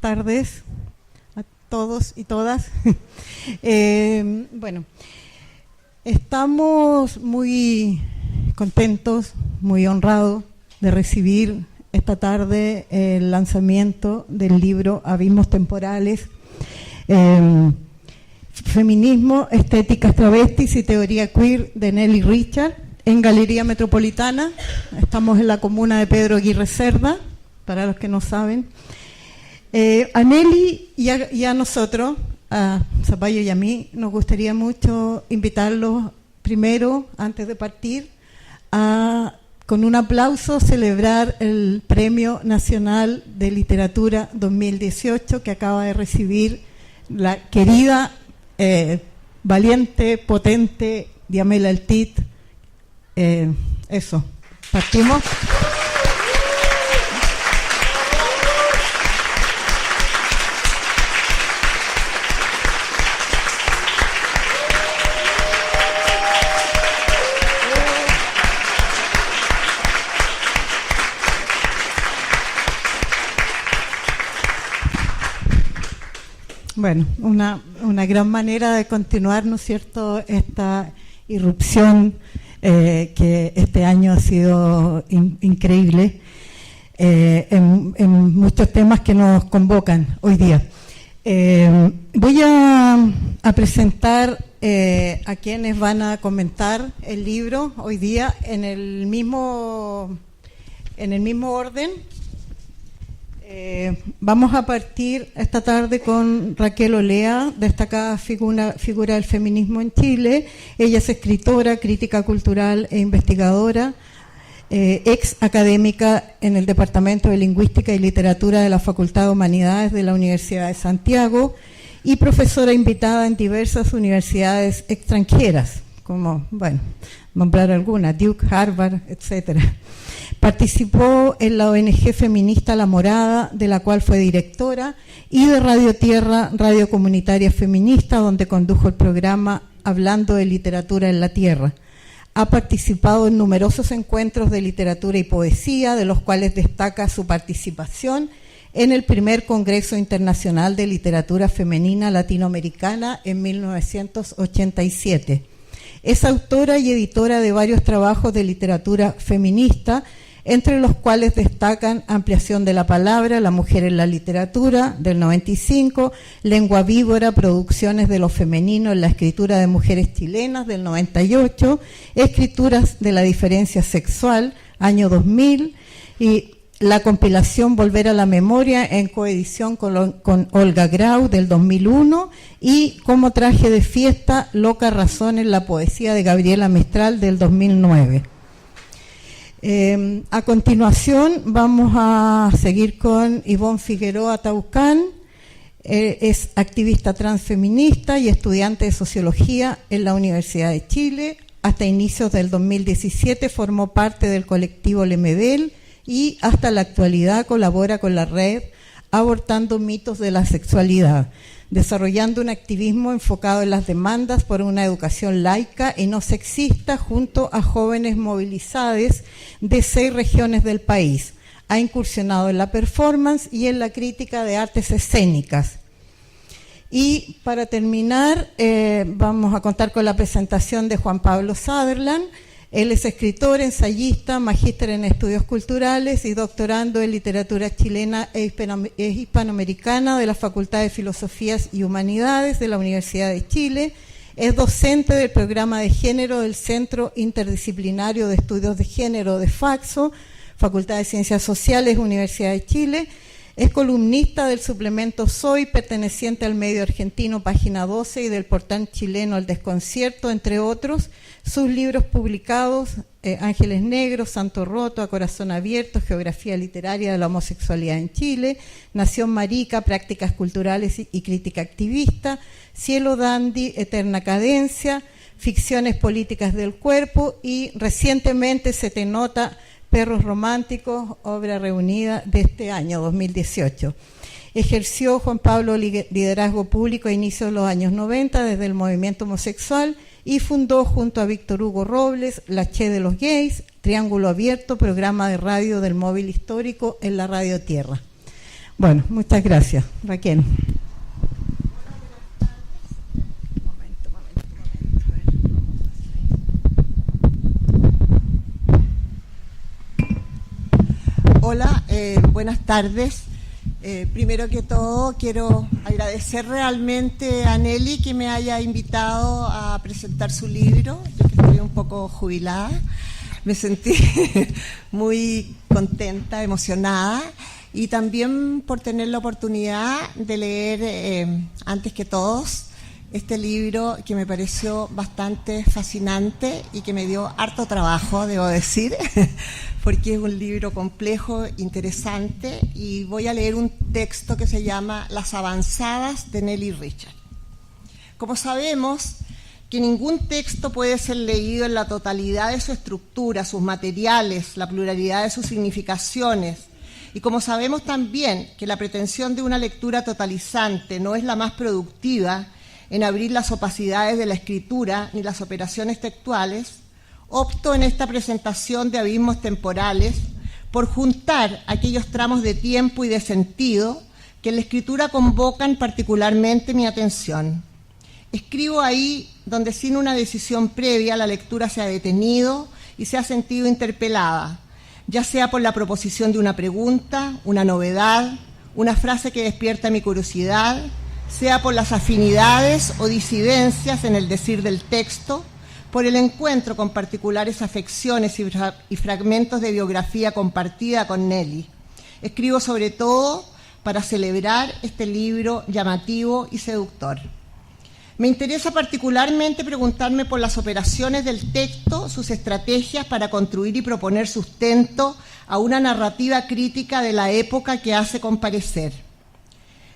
tardes a todos y todas. Bueno, estamos muy contentos, muy honrados de recibir esta tarde el lanzamiento del libro Abismos Temporales, Feminismo, Estéticas Travestis y Teoría Queer, de Nelly Richard, en Galería Metropolitana. Estamos en la comuna de Pedro Aguirre Cerda, para los que no saben. A Nelly y a nosotros, a Zapallo y a mí, nos gustaría mucho invitarlos primero, antes de partir, a, con un aplauso, celebrar el Premio Nacional de Literatura 2018 que acaba de recibir la querida, valiente, potente Diamela Altit. Eso, partimos. Bueno, una gran manera de continuar, ¿no es cierto?, esta irrupción que este año ha sido increíble en muchos temas que nos convocan hoy día. Voy a presentar a quienes van a comentar el libro hoy día en el mismo orden. Vamos a partir esta tarde con Raquel Olea, destacada figura del feminismo en Chile. Ella es escritora, crítica cultural e investigadora, ex académica en el Departamento de Lingüística y Literatura de la Facultad de Humanidades de la Universidad de Santiago y profesora invitada en diversas universidades extranjeras, como, bueno, nombrar algunas, Duke, Harvard, etcétera. Participó en la ONG feminista La Morada, de la cual fue directora, y de Radio Tierra, radio comunitaria feminista, donde condujo el programa Hablando de Literatura en la Tierra. Ha participado en numerosos encuentros de literatura y poesía, de los cuales destaca su participación en el primer Congreso Internacional de Literatura Femenina Latinoamericana en 1987. Es autora y editora de varios trabajos de literatura feminista, entre los cuales destacan Ampliación de la Palabra, La Mujer en la Literatura, del 95, Lengua Víbora, Producciones de lo Femenino en la Escritura de Mujeres Chilenas, del 98, Escrituras de la Diferencia Sexual, año 2000, y la compilación Volver a la Memoria, en coedición con Olga Grau, del 2001, y Como Traje de Fiesta, Loca Razón en la Poesía, de Gabriela Mistral, del 2009. A continuación vamos a seguir con Ivonne Figueroa Taucán. Es activista transfeminista y estudiante de Sociología en la Universidad de Chile. Hasta inicios del 2017 formó parte del colectivo Lemedel y hasta la actualidad colabora con la red Abortando Mitos de la Sexualidad, desarrollando un activismo enfocado en las demandas por una educación laica y no sexista junto a jóvenes movilizadas de 6 regiones del país. Ha incursionado en la performance y en la crítica de artes escénicas. Y para terminar, vamos a contar con la presentación de Juan Pablo Sutherland. Él es escritor, ensayista, magíster en estudios culturales y doctorando en literatura chilena e hispanoamericana de la Facultad de Filosofías y Humanidades de la Universidad de Chile. Es docente del programa de género del Centro Interdisciplinario de Estudios de Género de FACSO, Facultad de Ciencias Sociales, Universidad de Chile. Es columnista del suplemento Soy, perteneciente al medio argentino Página 12 y del portal chileno El Desconcierto, entre otros. Sus libros publicados, Ángeles Negros, Santo Roto, A Corazón Abierto, Geografía Literaria de la Homosexualidad en Chile, Nación Marica, Prácticas Culturales y Crítica Activista, Cielo Dandy, Eterna Cadencia, Ficciones Políticas del Cuerpo y recientemente Se te nota, Perros Románticos, obra reunida de este año, 2018. Ejerció Juan Pablo liderazgo público a inicios de los años 90 desde el movimiento homosexual y fundó junto a Víctor Hugo Robles La Che de los Gays, Triángulo Abierto, programa de radio del móvil histórico en la Radio Tierra. Bueno, muchas gracias, Raquel. Hola, buenas tardes. Primero que todo quiero agradecer realmente a Nelly que me haya invitado a presentar su libro. Yo que estoy un poco jubilada, me sentí muy contenta, emocionada, y también por tener la oportunidad de leer antes que todos este libro que me pareció bastante fascinante y que me dio harto trabajo, debo decir, porque es un libro complejo, interesante, y voy a leer un texto que se llama Las avanzadas de Nelly Richard. Como sabemos que ningún texto puede ser leído en la totalidad de su estructura, sus materiales, la pluralidad de sus significaciones, y como sabemos también que la pretensión de una lectura totalizante no es la más productiva en abrir las opacidades de la escritura ni las operaciones textuales, opto en esta presentación de abismos temporales por juntar aquellos tramos de tiempo y de sentido que en la escritura convocan particularmente mi atención. Escribo ahí donde sin una decisión previa la lectura se ha detenido y se ha sentido interpelada, ya sea por la proposición de una pregunta, una novedad, una frase que despierta mi curiosidad, sea por las afinidades o disidencias en el decir del texto, por el encuentro con particulares afecciones y fragmentos de biografía compartida con Nelly. Escribo sobre todo para celebrar este libro llamativo y seductor. Me interesa particularmente preguntarme por las operaciones del texto, sus estrategias para construir y proponer sustento a una narrativa crítica de la época que hace comparecer.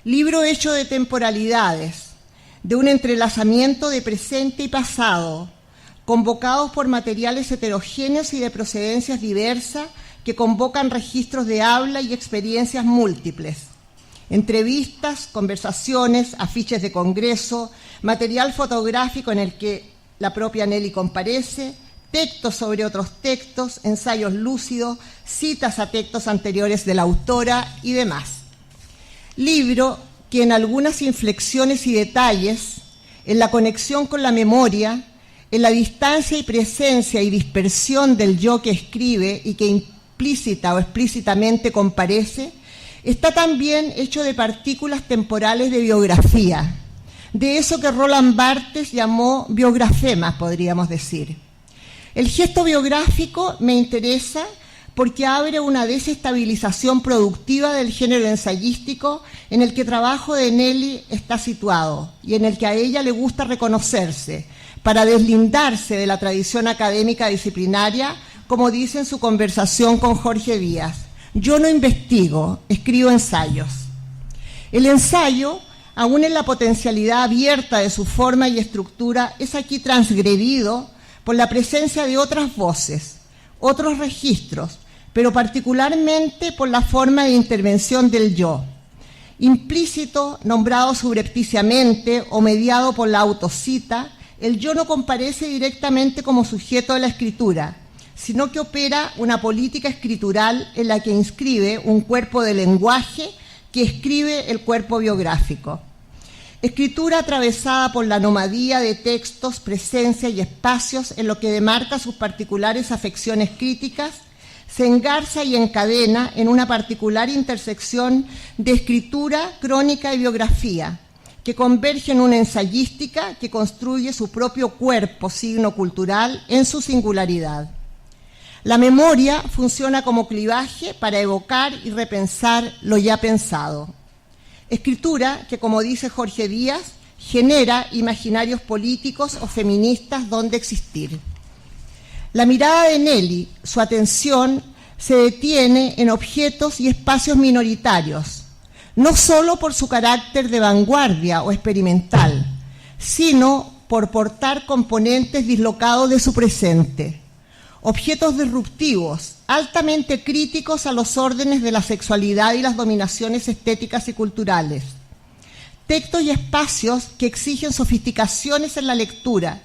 Libro hecho de temporalidades, de un entrelazamiento de presente y pasado, convocados por materiales heterogéneos y de procedencias diversas que convocan registros de habla y experiencias múltiples. Entrevistas, conversaciones, afiches de congreso, material fotográfico en el que la propia Nelly comparece, textos sobre otros textos, ensayos lúcidos, citas a textos anteriores de la autora y demás. Libro que en algunas inflexiones y detalles, en la conexión con la memoria, en la distancia y presencia y dispersión del yo que escribe y que implícita o explícitamente comparece, está también hecho de partículas temporales de biografía, de eso que Roland Barthes llamó biografemas, podríamos decir. El gesto biográfico me interesa porque abre una desestabilización productiva del género ensayístico en el que el trabajo de Nelly está situado y en el que a ella le gusta reconocerse, para deslindarse de la tradición académica disciplinaria, como dice en su conversación con Jorge Díaz. Yo no investigo, escribo ensayos. El ensayo, aún en la potencialidad abierta de su forma y estructura, es aquí transgredido por la presencia de otras voces, otros registros, pero particularmente por la forma de intervención del yo, implícito, nombrado subrepticiamente o mediado por la autocita. El yo no comparece directamente como sujeto de la escritura, sino que opera una política escritural en la que inscribe un cuerpo de lenguaje que escribe el cuerpo biográfico. Escritura atravesada por la nomadía de textos, presencia y espacios en lo que demarca sus particulares afecciones críticas, se engarza y encadena en una particular intersección de escritura, crónica y biografía, que converge en una ensayística que construye su propio cuerpo, signo cultural, en su singularidad. La memoria funciona como clivaje para evocar y repensar lo ya pensado. Escritura que, como dice Jorge Díaz, genera imaginarios políticos o feministas donde existir. La mirada de Nelly, su atención, se detiene en objetos y espacios minoritarios, no solo por su carácter de vanguardia o experimental, sino por portar componentes dislocados de su presente. Objetos disruptivos, altamente críticos a los órdenes de la sexualidad y las dominaciones estéticas y culturales. Textos y espacios que exigen sofisticaciones en la lectura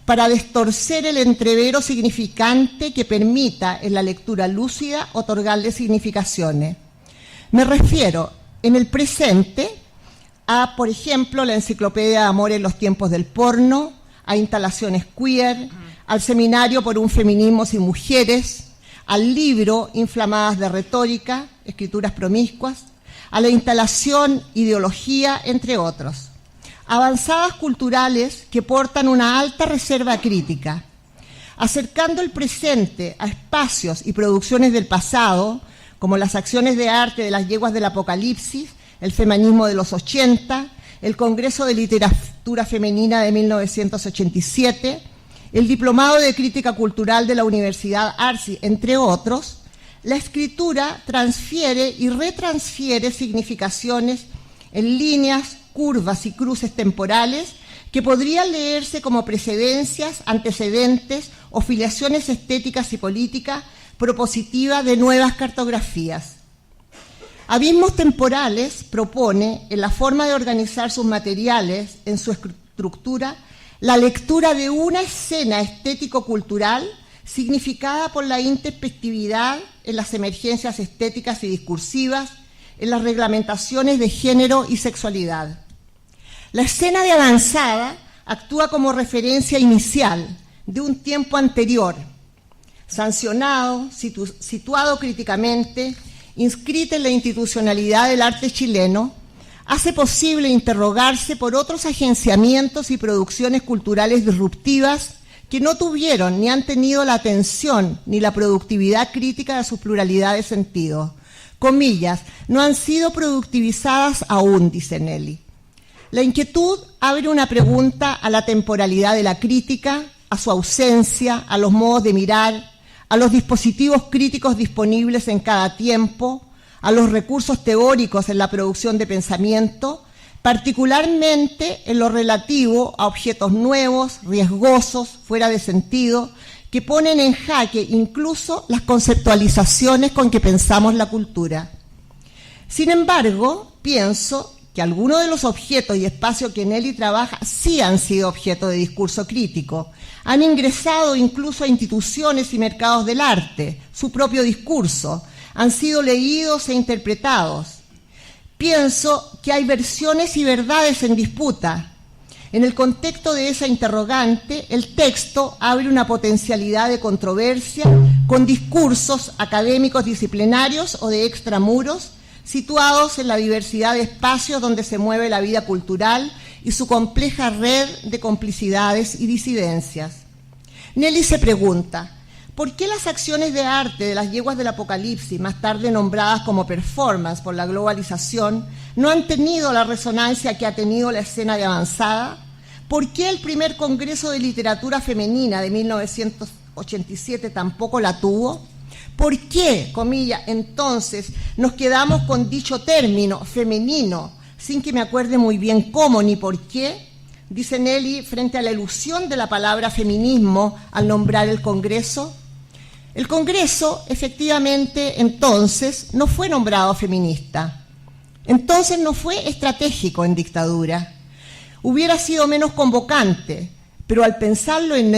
para destorcer el entrevero significante que permita en la lectura lúcida otorgarle significaciones. Me refiero en el presente a, por ejemplo, la Enciclopedia de Amor en los tiempos del porno, a instalaciones queer, al Seminario por un feminismo sin mujeres, al libro Inflamadas de retórica, escrituras promiscuas, a la instalación Ideología, entre otros. Avanzadas culturales que portan una alta reserva crítica, acercando el presente a espacios y producciones del pasado, como las acciones de arte de las yeguas del Apocalipsis, el feminismo de los 80, el Congreso de Literatura Femenina de 1987, el Diplomado de Crítica Cultural de la Universidad Arci, entre otros. La escritura transfiere y retransfiere significaciones en líneas, curvas y cruces temporales que podrían leerse como precedencias, antecedentes o filiaciones estéticas y políticas propositivas de nuevas cartografías. Abismos Temporales propone, en la forma de organizar sus materiales, en su estructura, la lectura de una escena estético-cultural significada por la introspectividad en las emergencias estéticas y discursivas, en las reglamentaciones de género y sexualidad. La escena de avanzada actúa como referencia inicial de un tiempo anterior, sancionado, situado críticamente, inscrita en la institucionalidad del arte chileno, hace posible interrogarse por otros agenciamientos y producciones culturales disruptivas que no tuvieron ni han tenido la atención ni la productividad crítica de su pluralidad de sentido. Comillas, no han sido productivizadas aún, dice Nelly. La inquietud abre una pregunta a la temporalidad de la crítica, a su ausencia, a los modos de mirar, a los dispositivos críticos disponibles en cada tiempo, a los recursos teóricos en la producción de pensamiento, particularmente en lo relativo a objetos nuevos, riesgosos, fuera de sentido, que ponen en jaque incluso las conceptualizaciones con que pensamos la cultura. Sin embargo, pienso que algunos de los objetos y espacios que Nelly trabaja sí han sido objeto de discurso crítico, han ingresado incluso a instituciones y mercados del arte, su propio discurso, han sido leídos e interpretados. Pienso que hay versiones y verdades en disputa. En el contexto de esa interrogante, el texto abre una potencialidad de controversia con discursos académicos disciplinarios o de extramuros, situados en la diversidad de espacios donde se mueve la vida cultural y su compleja red de complicidades y disidencias. Nelly se pregunta, ¿por qué las acciones de arte de las yeguas del Apocalipsis, más tarde nombradas como performance por la globalización, no han tenido la resonancia que ha tenido la escena de avanzada? ¿Por qué el primer Congreso de Literatura Femenina de 1987 tampoco la tuvo? ¿Por qué, comilla, entonces nos quedamos con dicho término femenino, sin que me acuerde muy bien cómo ni por qué? Dice Nelly frente a la elusión de la palabra feminismo al nombrar el Congreso. El Congreso, efectivamente, entonces, no fue nombrado feminista. Entonces no fue estratégico en dictadura. Hubiera sido menos convocante, pero al pensarlo en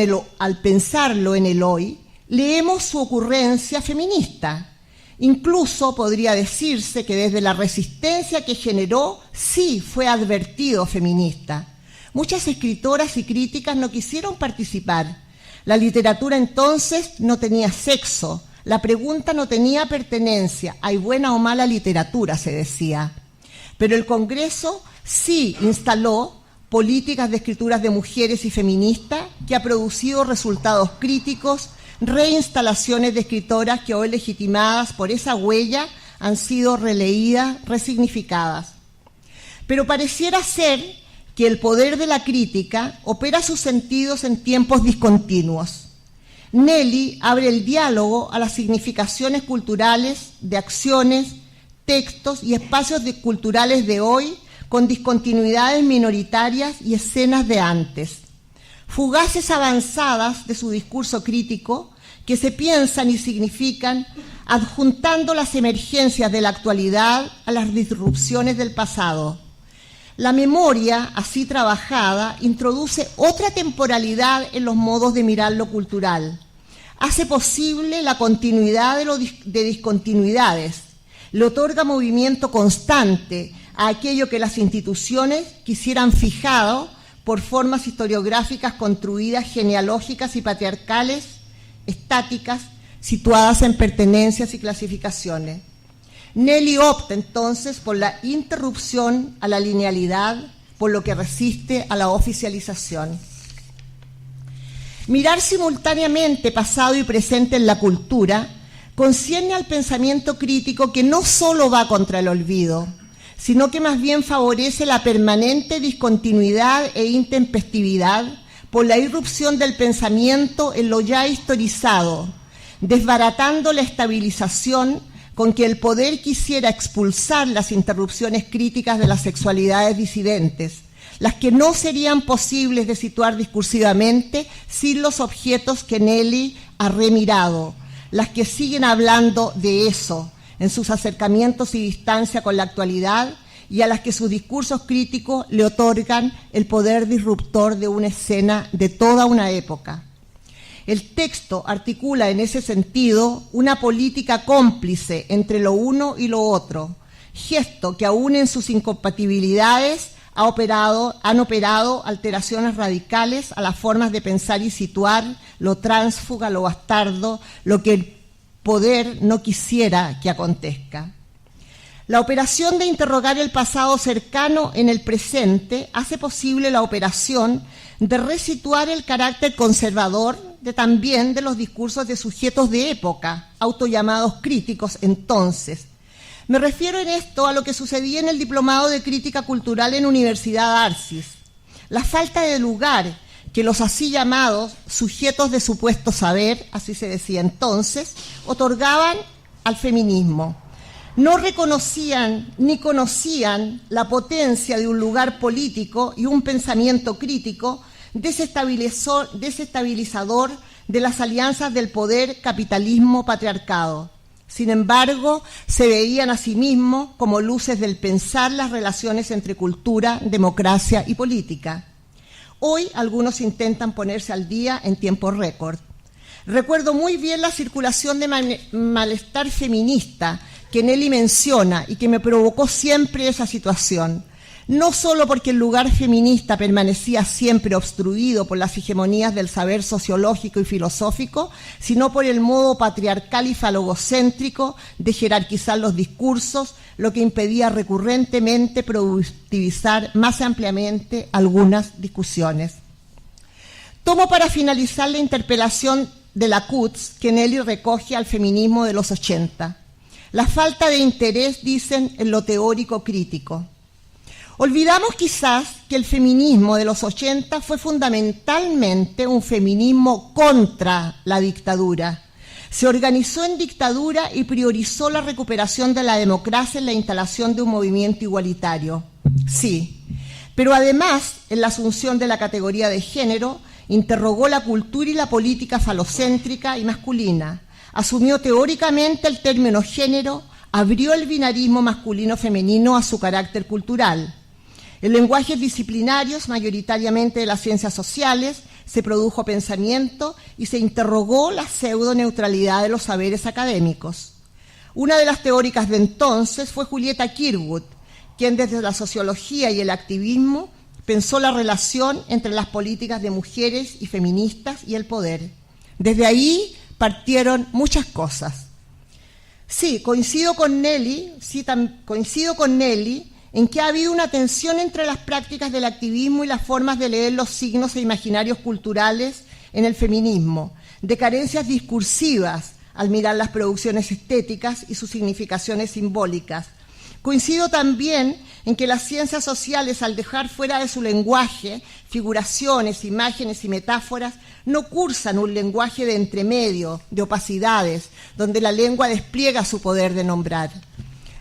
el hoy, leemos su ocurrencia feminista. Incluso podría decirse que desde la resistencia que generó, sí fue advertido feminista. Muchas escritoras y críticas no quisieron participar. La literatura entonces no tenía sexo, la pregunta no tenía pertenencia, hay buena o mala literatura, se decía. Pero el Congreso sí instaló políticas de escrituras de mujeres y feministas que ha producido resultados críticos, reinstalaciones de escritoras que hoy legitimadas por esa huella han sido releídas, resignificadas. Pero pareciera ser que el poder de la crítica opera sus sentidos en tiempos discontinuos. Nelly abre el diálogo a las significaciones culturales de acciones, textos y espacios culturales de hoy con discontinuidades minoritarias y escenas de antes. Fugaces avanzadas de su discurso crítico que se piensan y significan adjuntando las emergencias de la actualidad a las disrupciones del pasado. La memoria, así trabajada, introduce otra temporalidad en los modos de mirar lo cultural. Hace posible la continuidad de discontinuidades, le otorga movimiento constante a aquello que las instituciones quisieran fijado por formas historiográficas construidas, genealógicas y patriarcales, estáticas, situadas en pertenencias y clasificaciones. Nelly opta entonces por la interrupción a la linealidad, por lo que resiste a la oficialización. Mirar simultáneamente pasado y presente en la cultura concierne al pensamiento crítico que no solo va contra el olvido, sino que más bien favorece la permanente discontinuidad e intempestividad por la irrupción del pensamiento en lo ya historizado, desbaratando la estabilización con que el poder quisiera expulsar las interrupciones críticas de las sexualidades disidentes, las que no serían posibles de situar discursivamente sin los objetos que Nelly ha remirado, las que siguen hablando de eso en sus acercamientos y distancia con la actualidad y a las que sus discursos críticos le otorgan el poder disruptor de una escena de toda una época. El texto articula en ese sentido una política cómplice entre lo uno y lo otro, gesto que aún en sus incompatibilidades han operado alteraciones radicales a las formas de pensar y situar lo tránsfuga, lo bastardo, lo que el poder no quisiera que acontezca. La operación de interrogar el pasado cercano en el presente hace posible la operación de resituar el carácter conservador también de los discursos de sujetos de época, autollamados críticos entonces. Me refiero en esto a lo que sucedía en el Diplomado de Crítica Cultural en Universidad Arcis. La falta de lugar que los así llamados sujetos de supuesto saber, así se decía entonces, otorgaban al feminismo. No reconocían ni conocían la potencia de un lugar político y un pensamiento crítico desestabilizador de las alianzas del poder, capitalismo, patriarcado. Sin embargo, se veían a sí mismos como luces del pensar las relaciones entre cultura, democracia y política. Hoy algunos intentan ponerse al día en tiempo récord. Recuerdo muy bien la circulación de malestar feminista que Nelly menciona y que me provocó siempre esa situación. No solo porque el lugar feminista permanecía siempre obstruido por las hegemonías del saber sociológico y filosófico, sino por el modo patriarcal y falogocéntrico de jerarquizar los discursos, lo que impedía recurrentemente productivizar más ampliamente algunas discusiones. Tomo para finalizar la interpelación de la CUTS que Nelly recoge al feminismo de los 80. La falta de interés, dicen, en lo teórico crítico. Olvidamos quizás que el feminismo de los 80 fue fundamentalmente un feminismo contra la dictadura. Se organizó en dictadura y priorizó la recuperación de la democracia en la instalación de un movimiento igualitario. Sí, pero además, en la asunción de la categoría de género, interrogó la cultura y la política falocéntrica y masculina, asumió teóricamente el término género, abrió el binarismo masculino-femenino a su carácter cultural. En lenguajes disciplinarios, mayoritariamente de las ciencias sociales, se produjo pensamiento y se interrogó la pseudoneutralidad de los saberes académicos. Una de las teóricas de entonces fue Julieta Kirkwood, quien desde la sociología y el activismo pensó la relación entre las políticas de mujeres y feministas y el poder. Desde ahí partieron muchas cosas. Sí, coincido con Nelly en que ha habido una tensión entre las prácticas del activismo y las formas de leer los signos e imaginarios culturales en el feminismo, de carencias discursivas al mirar las producciones estéticas y sus significaciones simbólicas. Coincido también en que las ciencias sociales, al dejar fuera de su lenguaje figuraciones, imágenes y metáforas, no cursan un lenguaje de entremedio, de opacidades, donde la lengua despliega su poder de nombrar.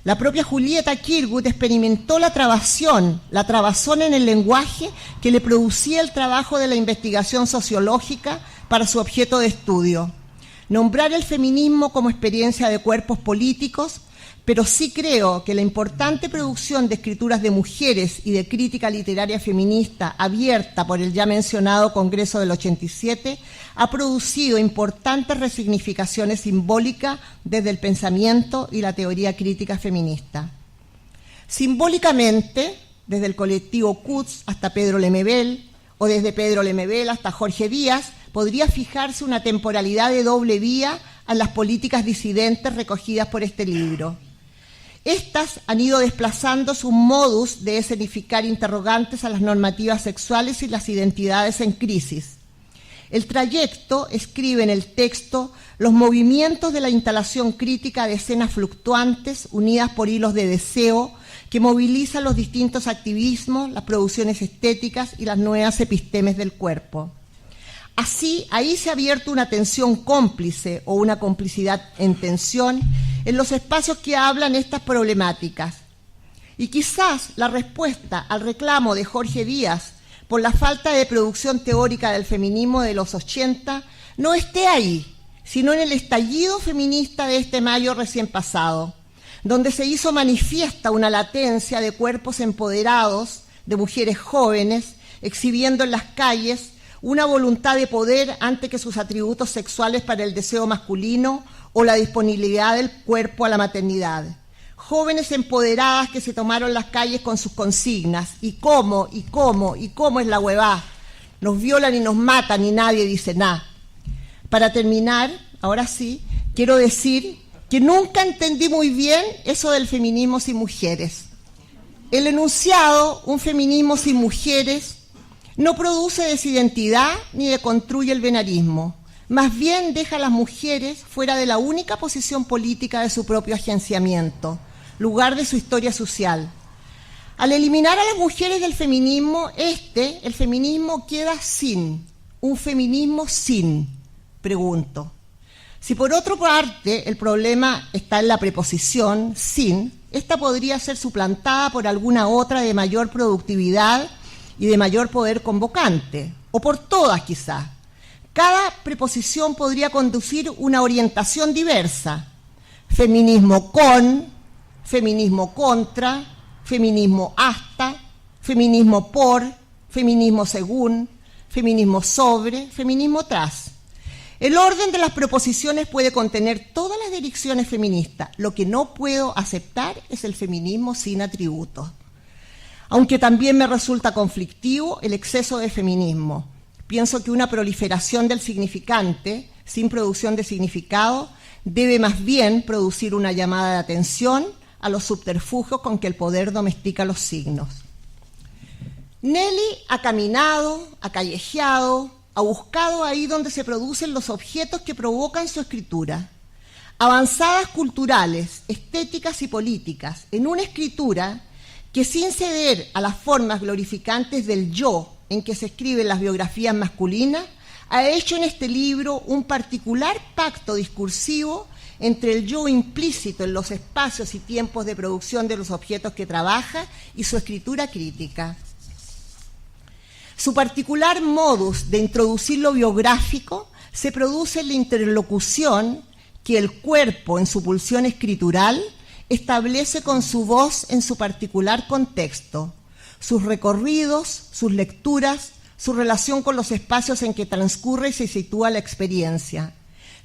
La propia Julieta Kirkwood experimentó la trabazón en el lenguaje que le producía el trabajo de la investigación sociológica para su objeto de estudio. Nombrar el feminismo como experiencia de cuerpos políticos pero sí creo que la importante producción de escrituras de mujeres y de crítica literaria feminista abierta por el ya mencionado Congreso del 87 ha producido importantes resignificaciones simbólicas desde el pensamiento y la teoría crítica feminista. Simbólicamente, desde el colectivo Quds hasta Pedro Lemebel, o desde Pedro Lemebel hasta Jorge Díaz, podría fijarse una temporalidad de doble vía a las políticas disidentes recogidas por este libro. Estas han ido desplazando su modus de escenificar interrogantes a las normativas sexuales y las identidades en crisis. El trayecto escribe en el texto los movimientos de la instalación crítica de escenas fluctuantes unidas por hilos de deseo que movilizan los distintos activismos, las producciones estéticas y las nuevas epistemes del cuerpo. Así, ahí se ha abierto una tensión cómplice o una complicidad en tensión en los espacios que hablan estas problemáticas. Y quizás la respuesta al reclamo de Jorge Díaz por la falta de producción teórica del feminismo de los 80 no esté ahí, sino en el estallido feminista de este mayo recién pasado, donde se hizo manifiesta una latencia de cuerpos empoderados, de mujeres jóvenes, exhibiendo en las calles una voluntad de poder antes que sus atributos sexuales para el deseo masculino o la disponibilidad del cuerpo a la maternidad. Jóvenes empoderadas que se tomaron las calles con sus consignas. ¿Y cómo es la huevá? Nos violan y nos matan y nadie dice nada. Para terminar, ahora sí, quiero decir que nunca entendí muy bien eso del feminismo sin mujeres. El enunciado, un feminismo sin mujeres, no produce desidentidad ni deconstruye el venarismo. Más bien deja a las mujeres fuera de la única posición política de su propio agenciamiento, lugar de su historia social. Al eliminar a las mujeres del feminismo, el feminismo queda sin, un feminismo sin, pregunto. Si por otra parte el problema está en la preposición sin, esta podría ser suplantada por alguna otra de mayor productividad y de mayor poder convocante, o por todas quizás. Cada preposición podría conducir una orientación diversa. Feminismo con, feminismo contra, feminismo hasta, feminismo por, feminismo según, feminismo sobre, feminismo tras. El orden de las preposiciones puede contener todas las direcciones feministas. Lo que no puedo aceptar es el feminismo sin atributos. Aunque también me resulta conflictivo el exceso de feminismo. Pienso que una proliferación del significante, sin producción de significado, debe más bien producir una llamada de atención a los subterfugios con que el poder domestica los signos. Nelly ha caminado, ha callejeado, ha buscado ahí donde se producen los objetos que provocan su escritura. Avanzadas culturales, estéticas y políticas, en una escritura que sin ceder a las formas glorificantes del yo en que se escriben las biografías masculinas, ha hecho en este libro un particular pacto discursivo entre el yo implícito en los espacios y tiempos de producción de los objetos que trabaja y su escritura crítica. Su particular modus de introducir lo biográfico se produce en la interlocución que el cuerpo, en su pulsión escritural, establece con su voz en su particular contexto, sus recorridos, sus lecturas, su relación con los espacios en que transcurre y se sitúa la experiencia.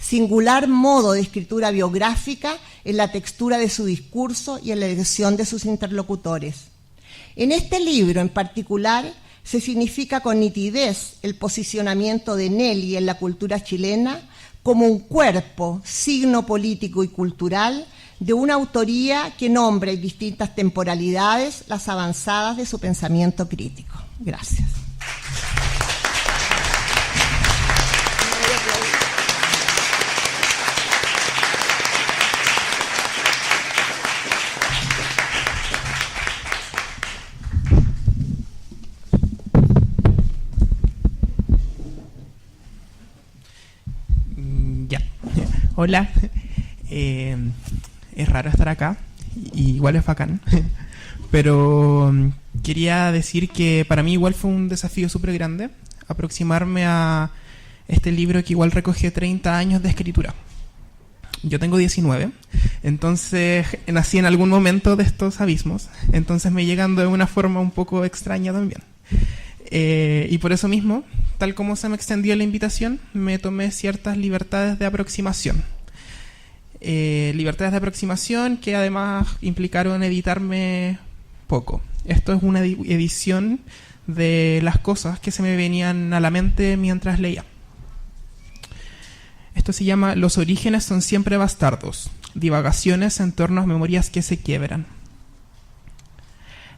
Singular modo de escritura biográfica en la textura de su discurso y en la elección de sus interlocutores. En este libro en particular se significa con nitidez el posicionamiento de Nelly en la cultura chilena como un cuerpo, signo político y cultural de una autoría que nombra en distintas temporalidades las avanzadas de su pensamiento crítico. Gracias. Hola, es raro estar acá, y igual es bacán, pero quería decir que para mí igual fue un desafío súper grande aproximarme a este libro que igual recoge 30 años de escritura. Yo tengo 19, entonces nací en algún momento de estos abismos, entonces me llegan de una forma un poco extraña también. Y por eso mismo, tal como se me extendió la invitación, me tomé ciertas libertades de aproximación. Libertades de aproximación que además implicaron editarme poco. Esto es una edición de las cosas que se me venían a la mente mientras leía. Esto se llama Los orígenes son siempre bastardos, divagaciones en torno a memorias que se quiebran.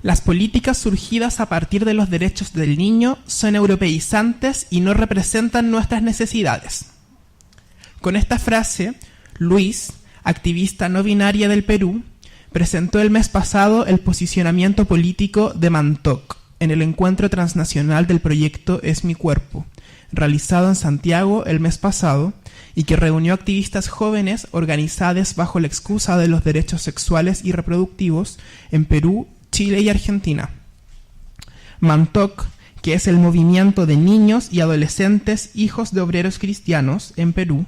Las políticas surgidas a partir de los derechos del niño son europeizantes y no representan nuestras necesidades. Con esta frase, Luis, activista no binaria del Perú, presentó el mes pasado el posicionamiento político de Mantoc en el encuentro transnacional del proyecto Es mi cuerpo, realizado en Santiago el mes pasado y que reunió activistas jóvenes organizadas bajo la excusa de los derechos sexuales y reproductivos en Perú, Chile y Argentina. Mantoc, que es el movimiento de niños y adolescentes hijos de obreros cristianos en Perú,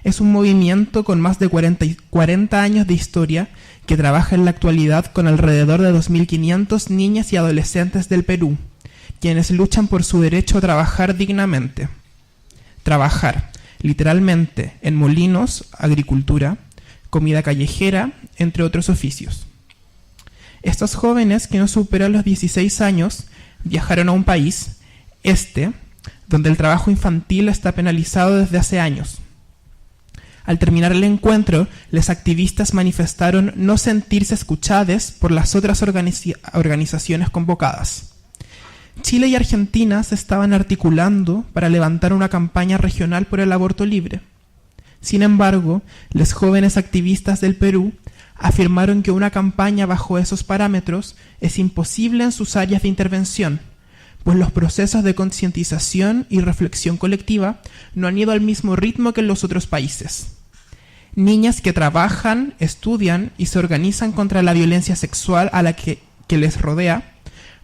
es un movimiento con más de 40 años de historia que trabaja en la actualidad con alrededor de 2.500 niñas y adolescentes del Perú, quienes luchan por su derecho a trabajar dignamente. Trabajar, literalmente, en molinos, agricultura, comida callejera, entre otros oficios. Estos jóvenes que no superan los 16 años viajaron a un país, donde el trabajo infantil está penalizado desde hace años. Al terminar el encuentro, los activistas manifestaron no sentirse escuchadas por las otras organizaciones convocadas. Chile y Argentina se estaban articulando para levantar una campaña regional por el aborto libre. Sin embargo, los jóvenes activistas del Perú afirmaron que una campaña bajo esos parámetros es imposible en sus áreas de intervención, pues los procesos de concientización y reflexión colectiva no han ido al mismo ritmo que en los otros países. Niñas que trabajan, estudian y se organizan contra la violencia sexual a la que les rodea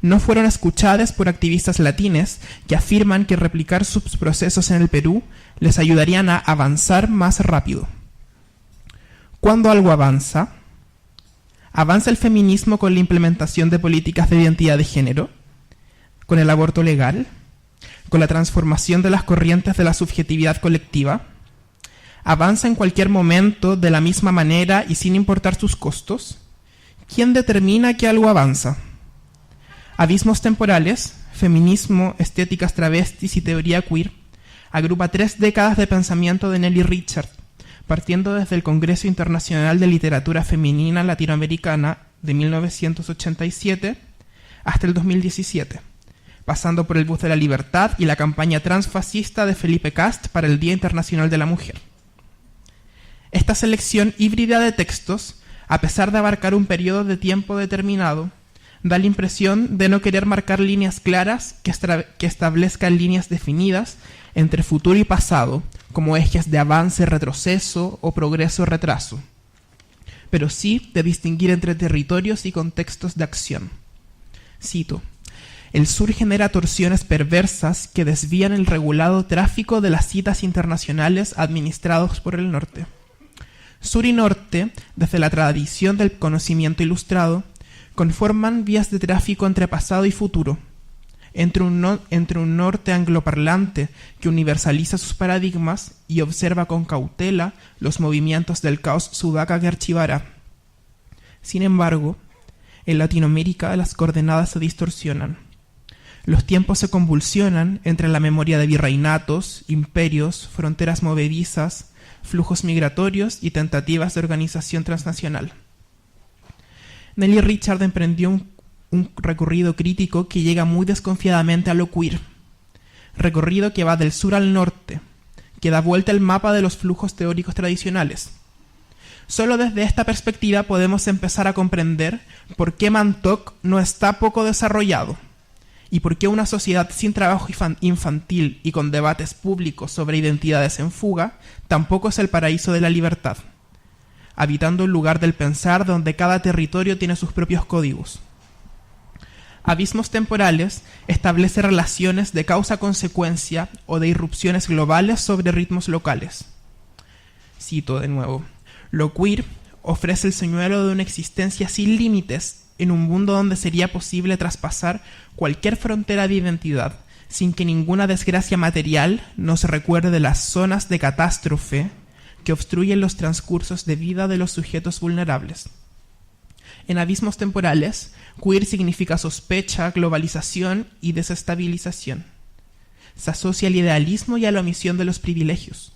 no fueron escuchadas por activistas latines que afirman que replicar sus procesos en el Perú les ayudarían a avanzar más rápido. ¿Cuándo algo avanza? ¿Avanza el feminismo con la implementación de políticas de identidad de género? ¿Con el aborto legal? ¿Con la transformación de las corrientes de la subjetividad colectiva? ¿Avanza en cualquier momento de la misma manera y sin importar sus costos? ¿Quién determina que algo avanza? Abismos temporales, feminismo, estéticas travestis y teoría queer agrupa 3 décadas de pensamiento de Nelly Richard, partiendo desde el Congreso Internacional de Literatura Femenina Latinoamericana de 1987 hasta el 2017, pasando por el Bus de la Libertad y la campaña transfascista de Felipe Kast para el Día Internacional de la Mujer. Esta selección híbrida de textos, a pesar de abarcar un periodo de tiempo determinado, da la impresión de no querer marcar líneas claras que establezcan líneas definidas entre futuro y pasado, como ejes de avance-retroceso o progreso-retraso, pero sí de distinguir entre territorios y contextos de acción. Cito: el sur genera torsiones perversas que desvían el regulado tráfico de las citas internacionales administrados por el norte. Sur y norte, desde la tradición del conocimiento ilustrado, conforman vías de tráfico entre pasado y futuro, entre un norte angloparlante que universaliza sus paradigmas y observa con cautela los movimientos del caos sudaca que archivará. Sin embargo, en Latinoamérica las coordenadas se distorsionan. Los tiempos se convulsionan entre la memoria de virreinatos, imperios, fronteras movedizas, flujos migratorios y tentativas de organización transnacional. Nelly Richard emprendió un recorrido crítico que llega muy desconfiadamente a lo queer. Recorrido que va del sur al norte, que da vuelta el mapa de los flujos teóricos tradicionales. Solo desde esta perspectiva podemos empezar a comprender por qué Mantoc no está poco desarrollado y por qué una sociedad sin trabajo infantil y con debates públicos sobre identidades en fuga tampoco es el paraíso de la libertad, habitando un lugar del pensar donde cada territorio tiene sus propios códigos. Abismos temporales establece relaciones de causa-consecuencia o de irrupciones globales sobre ritmos locales. Cito de nuevo: Lo queer ofrece el señuelo de una existencia sin límites en un mundo donde sería posible traspasar cualquier frontera de identidad sin que ninguna desgracia material nos recuerde de las zonas de catástrofe que obstruyen los transcursos de vida de los sujetos vulnerables. En abismos temporales, queer significa sospecha, globalización y desestabilización. Se asocia al idealismo y a la omisión de los privilegios.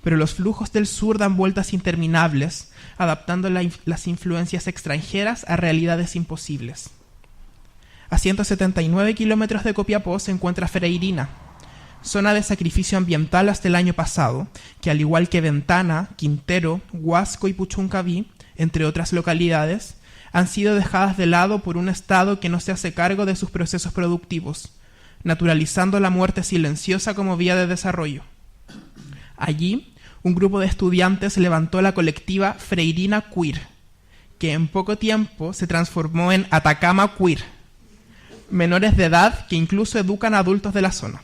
Pero los flujos del sur dan vueltas interminables, adaptando las influencias extranjeras a realidades imposibles. A 179 kilómetros de Copiapó se encuentra Freirina, zona de sacrificio ambiental hasta el año pasado, que al igual que Ventana, Quintero, Huasco y Puchuncaví, entre otras localidades, han sido dejadas de lado por un Estado que no se hace cargo de sus procesos productivos, naturalizando la muerte silenciosa como vía de desarrollo. Allí, un grupo de estudiantes levantó la colectiva Freirina Queer, que en poco tiempo se transformó en Atacama Queer, menores de edad que incluso educan a adultos de la zona.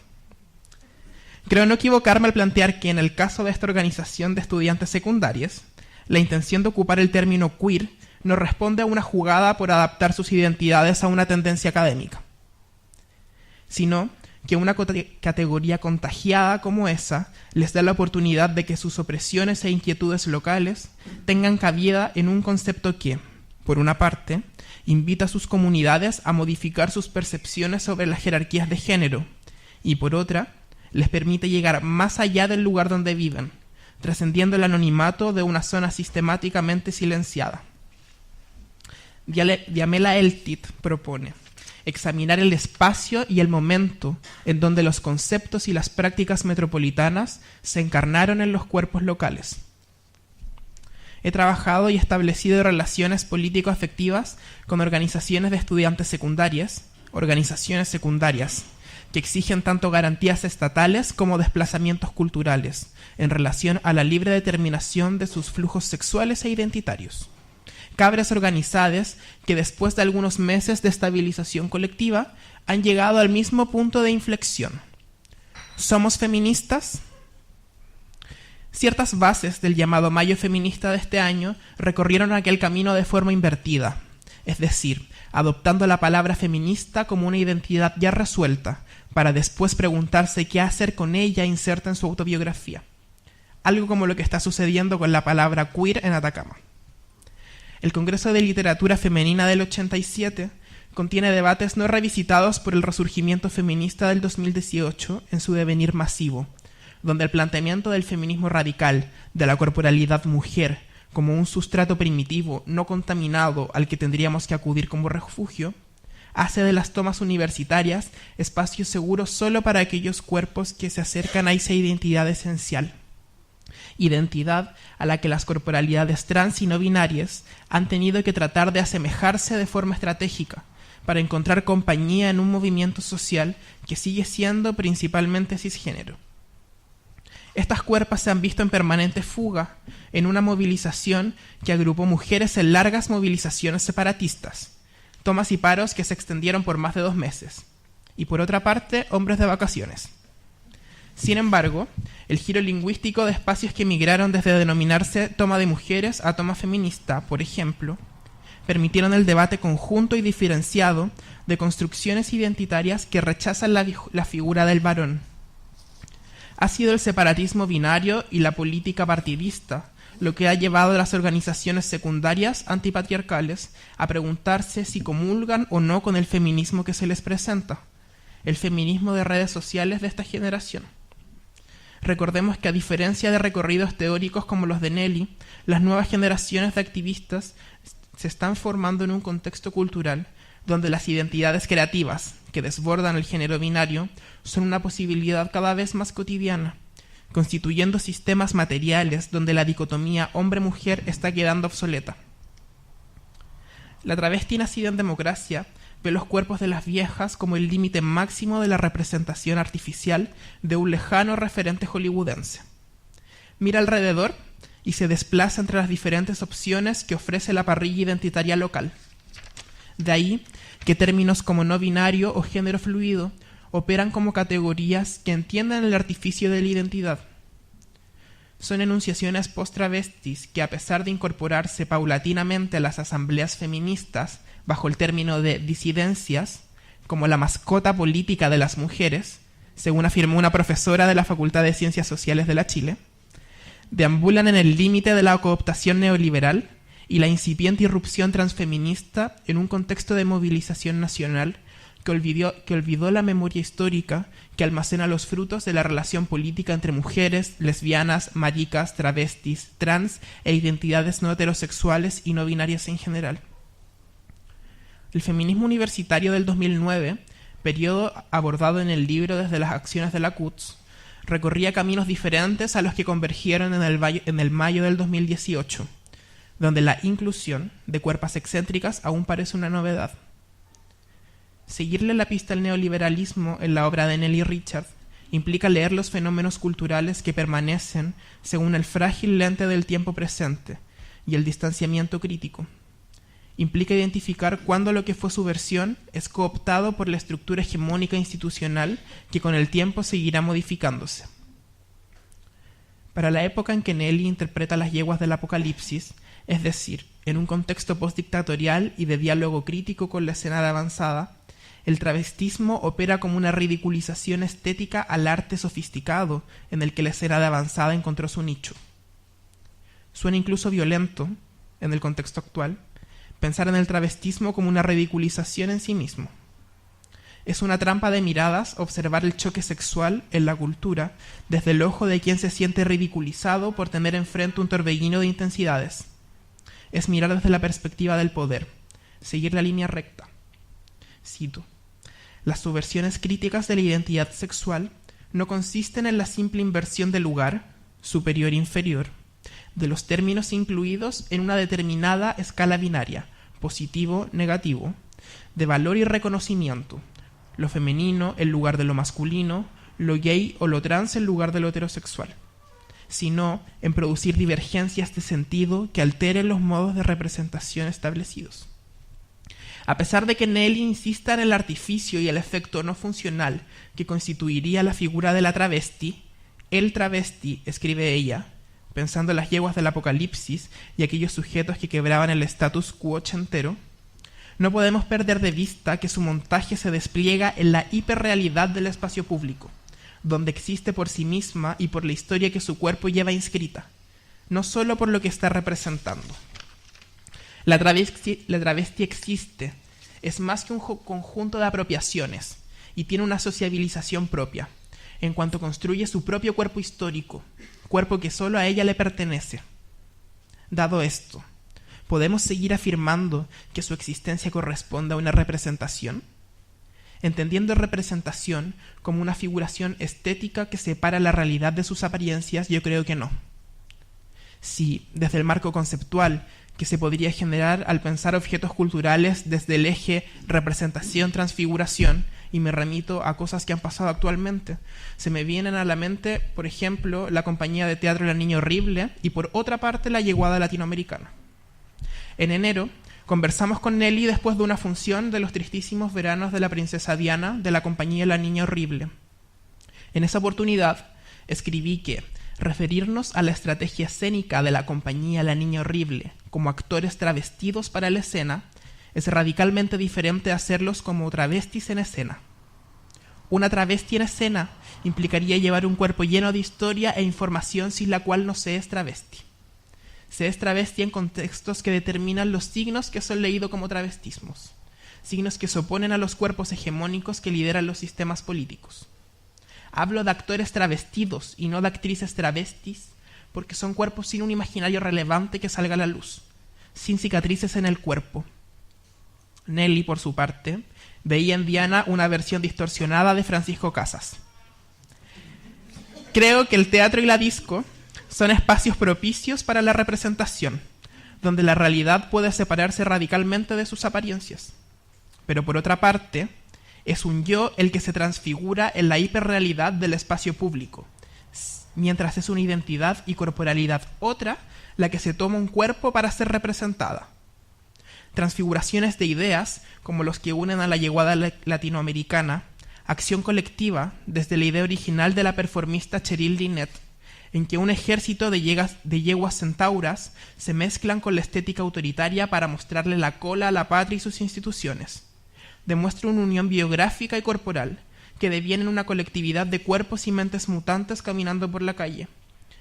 Creo no equivocarme al plantear que en el caso de esta organización de estudiantes secundarias, la intención de ocupar el término queer no responde a una jugada por adaptar sus identidades a una tendencia académica, sino que una categoría contagiada como esa les da la oportunidad de que sus opresiones e inquietudes locales tengan cabida en un concepto que, por una parte, invita a sus comunidades a modificar sus percepciones sobre las jerarquías de género y, por otra, les permite llegar más allá del lugar donde viven, trascendiendo el anonimato de una zona sistemáticamente silenciada. Diamela Eltit propone examinar el espacio y el momento en donde los conceptos y las prácticas metropolitanas se encarnaron en los cuerpos locales. He trabajado y establecido relaciones político-afectivas con organizaciones de estudiantes organizaciones secundarias, que exigen tanto garantías estatales como desplazamientos culturales en relación a la libre determinación de sus flujos sexuales e identitarios. Cabres organizadas que después de algunos meses de estabilización colectiva han llegado al mismo punto de inflexión. ¿Somos feministas? Ciertas bases del llamado Mayo Feminista de este año recorrieron aquel camino de forma invertida, es decir, adoptando la palabra feminista como una identidad ya resuelta, para después preguntarse qué hacer con ella inserta en su autobiografía. Algo como lo que está sucediendo con la palabra queer en Atacama. El Congreso de Literatura Femenina del 87 contiene debates no revisitados por el resurgimiento feminista del 2018 en su devenir masivo, donde el planteamiento del feminismo radical, de la corporalidad mujer, como un sustrato primitivo no contaminado al que tendríamos que acudir como refugio, hace de las tomas universitarias espacios seguros solo para aquellos cuerpos que se acercan a esa identidad esencial. Identidad a la que las corporalidades trans y no binarias han tenido que tratar de asemejarse de forma estratégica para encontrar compañía en un movimiento social que sigue siendo principalmente cisgénero. Estas cuerpas se han visto en permanente fuga en una movilización que agrupó mujeres en largas movilizaciones separatistas, tomas y paros que se extendieron por más de 2 meses, y por otra parte, hombres de vacaciones. Sin embargo, el giro lingüístico de espacios que migraron desde denominarse toma de mujeres a toma feminista, por ejemplo, permitieron el debate conjunto y diferenciado de construcciones identitarias que rechazan la figura del varón. Ha sido el separatismo binario y la política partidista lo que ha llevado a las organizaciones secundarias antipatriarcales a preguntarse si comulgan o no con el feminismo que se les presenta, el feminismo de redes sociales de esta generación. Recordemos que a diferencia de recorridos teóricos como los de Nelly, las nuevas generaciones de activistas se están formando en un contexto cultural donde las identidades creativas que desbordan el género binario son una posibilidad cada vez más cotidiana, constituyendo sistemas materiales donde la dicotomía hombre-mujer está quedando obsoleta. La travesti nacida en democracia ve los cuerpos de las viejas como el límite máximo de la representación artificial de un lejano referente hollywoodense. Mira alrededor y se desplaza entre las diferentes opciones que ofrece la parrilla identitaria local. De ahí que términos como no binario o género fluido operan como categorías que entienden el artificio de la identidad. son enunciaciones post-travestis que, a pesar de incorporarse paulatinamente a las asambleas feministas bajo el término de disidencias, como la mascota política de las mujeres, según afirmó una profesora de la Facultad de Ciencias Sociales de la Chile, deambulan en el límite de la cooptación neoliberal y la incipiente irrupción transfeminista en un contexto de movilización nacional que olvidó la memoria histórica que almacena los frutos de la relación política entre mujeres, lesbianas, maricas, travestis, trans e identidades no heterosexuales y no binarias en general. El feminismo universitario del 2009, periodo abordado en el libro desde las acciones de la CUTS, recorría caminos diferentes a los que convergieron en el mayo del 2018, donde la inclusión de cuerpas excéntricas aún parece una novedad. Seguirle la pista al neoliberalismo en la obra de Nelly Richard implica leer los fenómenos culturales que permanecen según el frágil lente del tiempo presente y el distanciamiento crítico. Implica identificar cuándo lo que fue su versión es cooptado por la estructura hegemónica institucional que con el tiempo seguirá modificándose. Para la época en que Nelly interpreta las yeguas del apocalipsis, es decir, en un contexto postdictatorial y de diálogo crítico con la escena de avanzada, el travestismo opera como una ridiculización estética al arte sofisticado en el que la escena de avanzada encontró su nicho. Suena incluso violento, en el contexto actual, pensar en el travestismo como una ridiculización en sí mismo. Es una trampa de miradas observar el choque sexual en la cultura desde el ojo de quien se siente ridiculizado por tener enfrente un torbellino de intensidades. Es mirar desde la perspectiva del poder, seguir la línea recta. Cito: las subversiones críticas de la identidad sexual no consisten en la simple inversión de lugar, superior-inferior, de los términos incluidos en una determinada escala binaria, positivo-negativo, de valor y reconocimiento, lo femenino en lugar de lo masculino, lo gay o lo trans en lugar de lo heterosexual, sino en producir divergencias de sentido que alteren los modos de representación establecidos. A pesar de que Nelly insista en el artificio y el efecto no funcional que constituiría la figura de la travesti, el travesti, escribe ella, pensando en las yeguas del apocalipsis y aquellos sujetos que quebraban el status quo ochentero, no podemos perder de vista que su montaje se despliega en la hiperrealidad del espacio público, donde existe por sí misma y por la historia que su cuerpo lleva inscrita, no solo por lo que está representando. La travesti existe, es más que un conjunto de apropiaciones y tiene una sociabilización propia, en cuanto construye su propio cuerpo histórico, cuerpo que solo a ella le pertenece. Dado esto, ¿podemos seguir afirmando que su existencia corresponde a una representación? Entendiendo representación como una figuración estética que separa la realidad de sus apariencias, yo creo que no. Si, desde el marco conceptual que se podría generar al pensar objetos culturales desde el eje representación-transfiguración, y me remito a cosas que han pasado actualmente, se me vienen a la mente, por ejemplo, la compañía de teatro La Niña Horrible y por otra parte la yeguada latinoamericana. En enero conversamos con Nelly después de una función de los tristísimos veranos de la princesa Diana de la compañía La Niña Horrible. En esa oportunidad escribí que referirnos a la estrategia escénica de la compañía La Niña Horrible como actores travestidos para la escena es radicalmente diferente a hacerlos como travestis en escena. Una travesti en escena implicaría llevar un cuerpo lleno de historia e información sin la cual no se es travesti. Se es travesti en contextos que determinan los signos que son leídos como travestismos, signos que se oponen a los cuerpos hegemónicos que lideran los sistemas políticos. Hablo de actores travestidos y no de actrices travestis porque son cuerpos sin un imaginario relevante que salga a la luz, sin cicatrices en el cuerpo. Nelly, por su parte, veía en Diana una versión distorsionada de Francisco Casas. Creo que el teatro y la disco son espacios propicios para la representación, donde la realidad puede separarse radicalmente de sus apariencias. Pero por otra parte, es un yo el que se transfigura en la hiperrealidad del espacio público, mientras es una identidad y corporalidad otra la que se toma un cuerpo para ser representada. Transfiguraciones de ideas, como los que unen a la yeguada latinoamericana, acción colectiva desde la idea original de la performista Cheryl Lynette, en que un ejército de yeguas centauras se mezclan con la estética autoritaria para mostrarle la cola a la patria y sus instituciones. Demuestra una unión biográfica y corporal, que deviene en una colectividad de cuerpos y mentes mutantes caminando por la calle,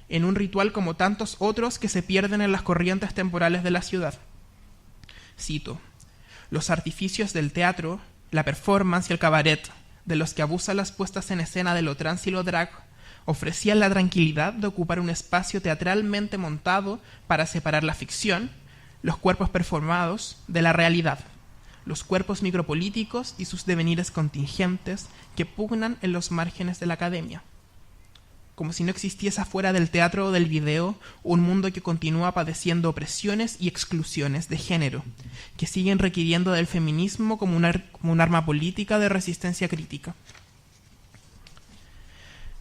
en un ritual como tantos otros que se pierden en las corrientes temporales de la ciudad. Cito: los artificios del teatro, la performance y el cabaret, de los que abusan las puestas en escena de lo trans y lo drag, ofrecían la tranquilidad de ocupar un espacio teatralmente montado para separar la ficción, los cuerpos performados, de la realidad, los cuerpos micropolíticos y sus devenires contingentes que pugnan en los márgenes de la academia. Como si no existiese afuera del teatro o del video un mundo que continúa padeciendo opresiones y exclusiones de género, que siguen requiriendo del feminismo como un arma política de resistencia crítica.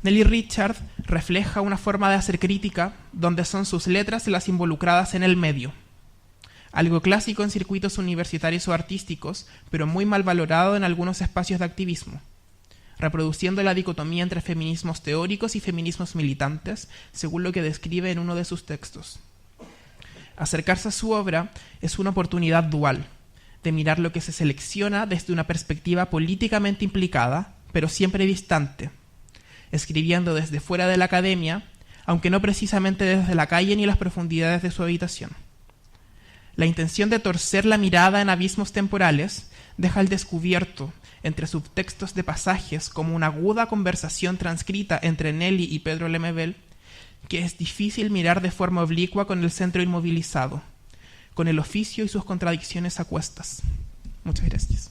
Nelly Richard refleja una forma de hacer crítica donde son sus letras las involucradas en el medio, algo clásico en circuitos universitarios o artísticos, pero muy mal valorado en algunos espacios de activismo, reproduciendo la dicotomía entre feminismos teóricos y feminismos militantes, según lo que describe en uno de sus textos. Acercarse a su obra es una oportunidad dual, de mirar lo que se selecciona desde una perspectiva políticamente implicada, pero siempre distante, escribiendo desde fuera de la academia, aunque no precisamente desde la calle ni las profundidades de su habitación. La intención de torcer la mirada en abismos temporales deja al descubierto, entre subtextos de pasajes, como una aguda conversación transcrita entre Nelly y Pedro Lemebel, que es difícil mirar de forma oblicua con el centro inmovilizado, con el oficio y sus contradicciones a cuestas. Muchas gracias.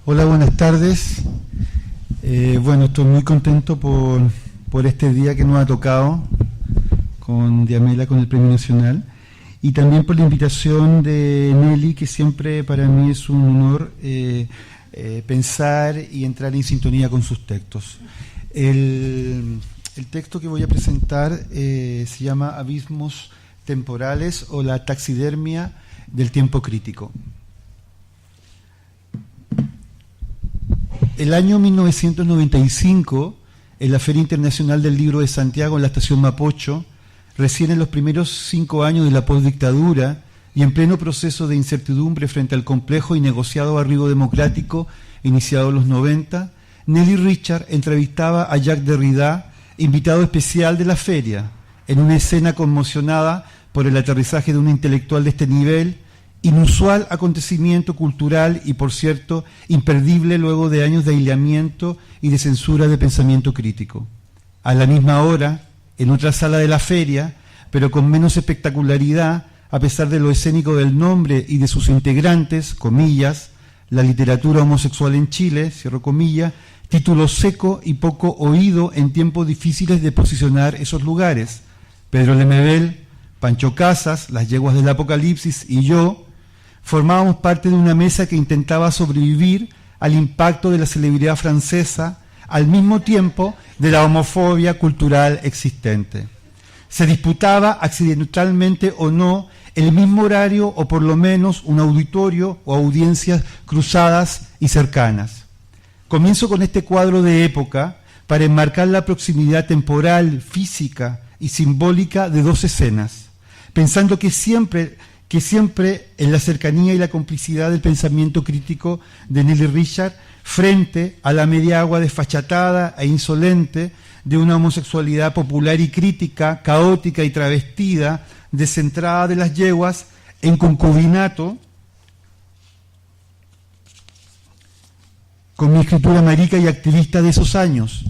Hola, buenas tardes. Bueno, estoy muy contento por este día que nos ha tocado con Diamela, con el Premio Nacional, y también por la invitación de Nelly, que siempre para mí es un honor pensar y entrar en sintonía con sus textos. El texto que voy a presentar se llama Abismos temporales o la taxidermia del tiempo crítico. El año 1995, en la Feria Internacional del Libro de Santiago, en la estación Mapocho, recién en los primeros 5 años de la postdictadura y en pleno proceso de incertidumbre frente al complejo y negociado arribo democrático iniciado en los 90, Nelly Richard entrevistaba a Jacques Derrida, invitado especial de la feria, en una escena conmocionada por el aterrizaje de un intelectual de este nivel, inusual acontecimiento cultural y, por cierto, imperdible luego de años de aislamiento y de censura de pensamiento crítico. A la misma hora, en otra sala de la feria, pero con menos espectacularidad, a pesar de lo escénico del nombre y de sus integrantes, comillas, la literatura homosexual en Chile, cierro comillas, título seco y poco oído en tiempos difíciles de posicionar esos lugares. Pedro Lemebel, Pancho Casas, Las Yeguas del Apocalipsis y yo formábamos parte de una mesa que intentaba sobrevivir al impacto de la celebridad francesa, al mismo tiempo de la homofobia cultural existente. Se disputaba accidentalmente o no el mismo horario o por lo menos un auditorio o audiencias cruzadas y cercanas. Comienzo con este cuadro de época para enmarcar la proximidad temporal, física y simbólica de dos escenas, pensando que siempre en la cercanía y la complicidad del pensamiento crítico de Nelly Richard frente a la media agua desfachatada e insolente de una homosexualidad popular y crítica, caótica y travestida, descentrada de las yeguas en concubinato con mi escritura marica y activista de esos años,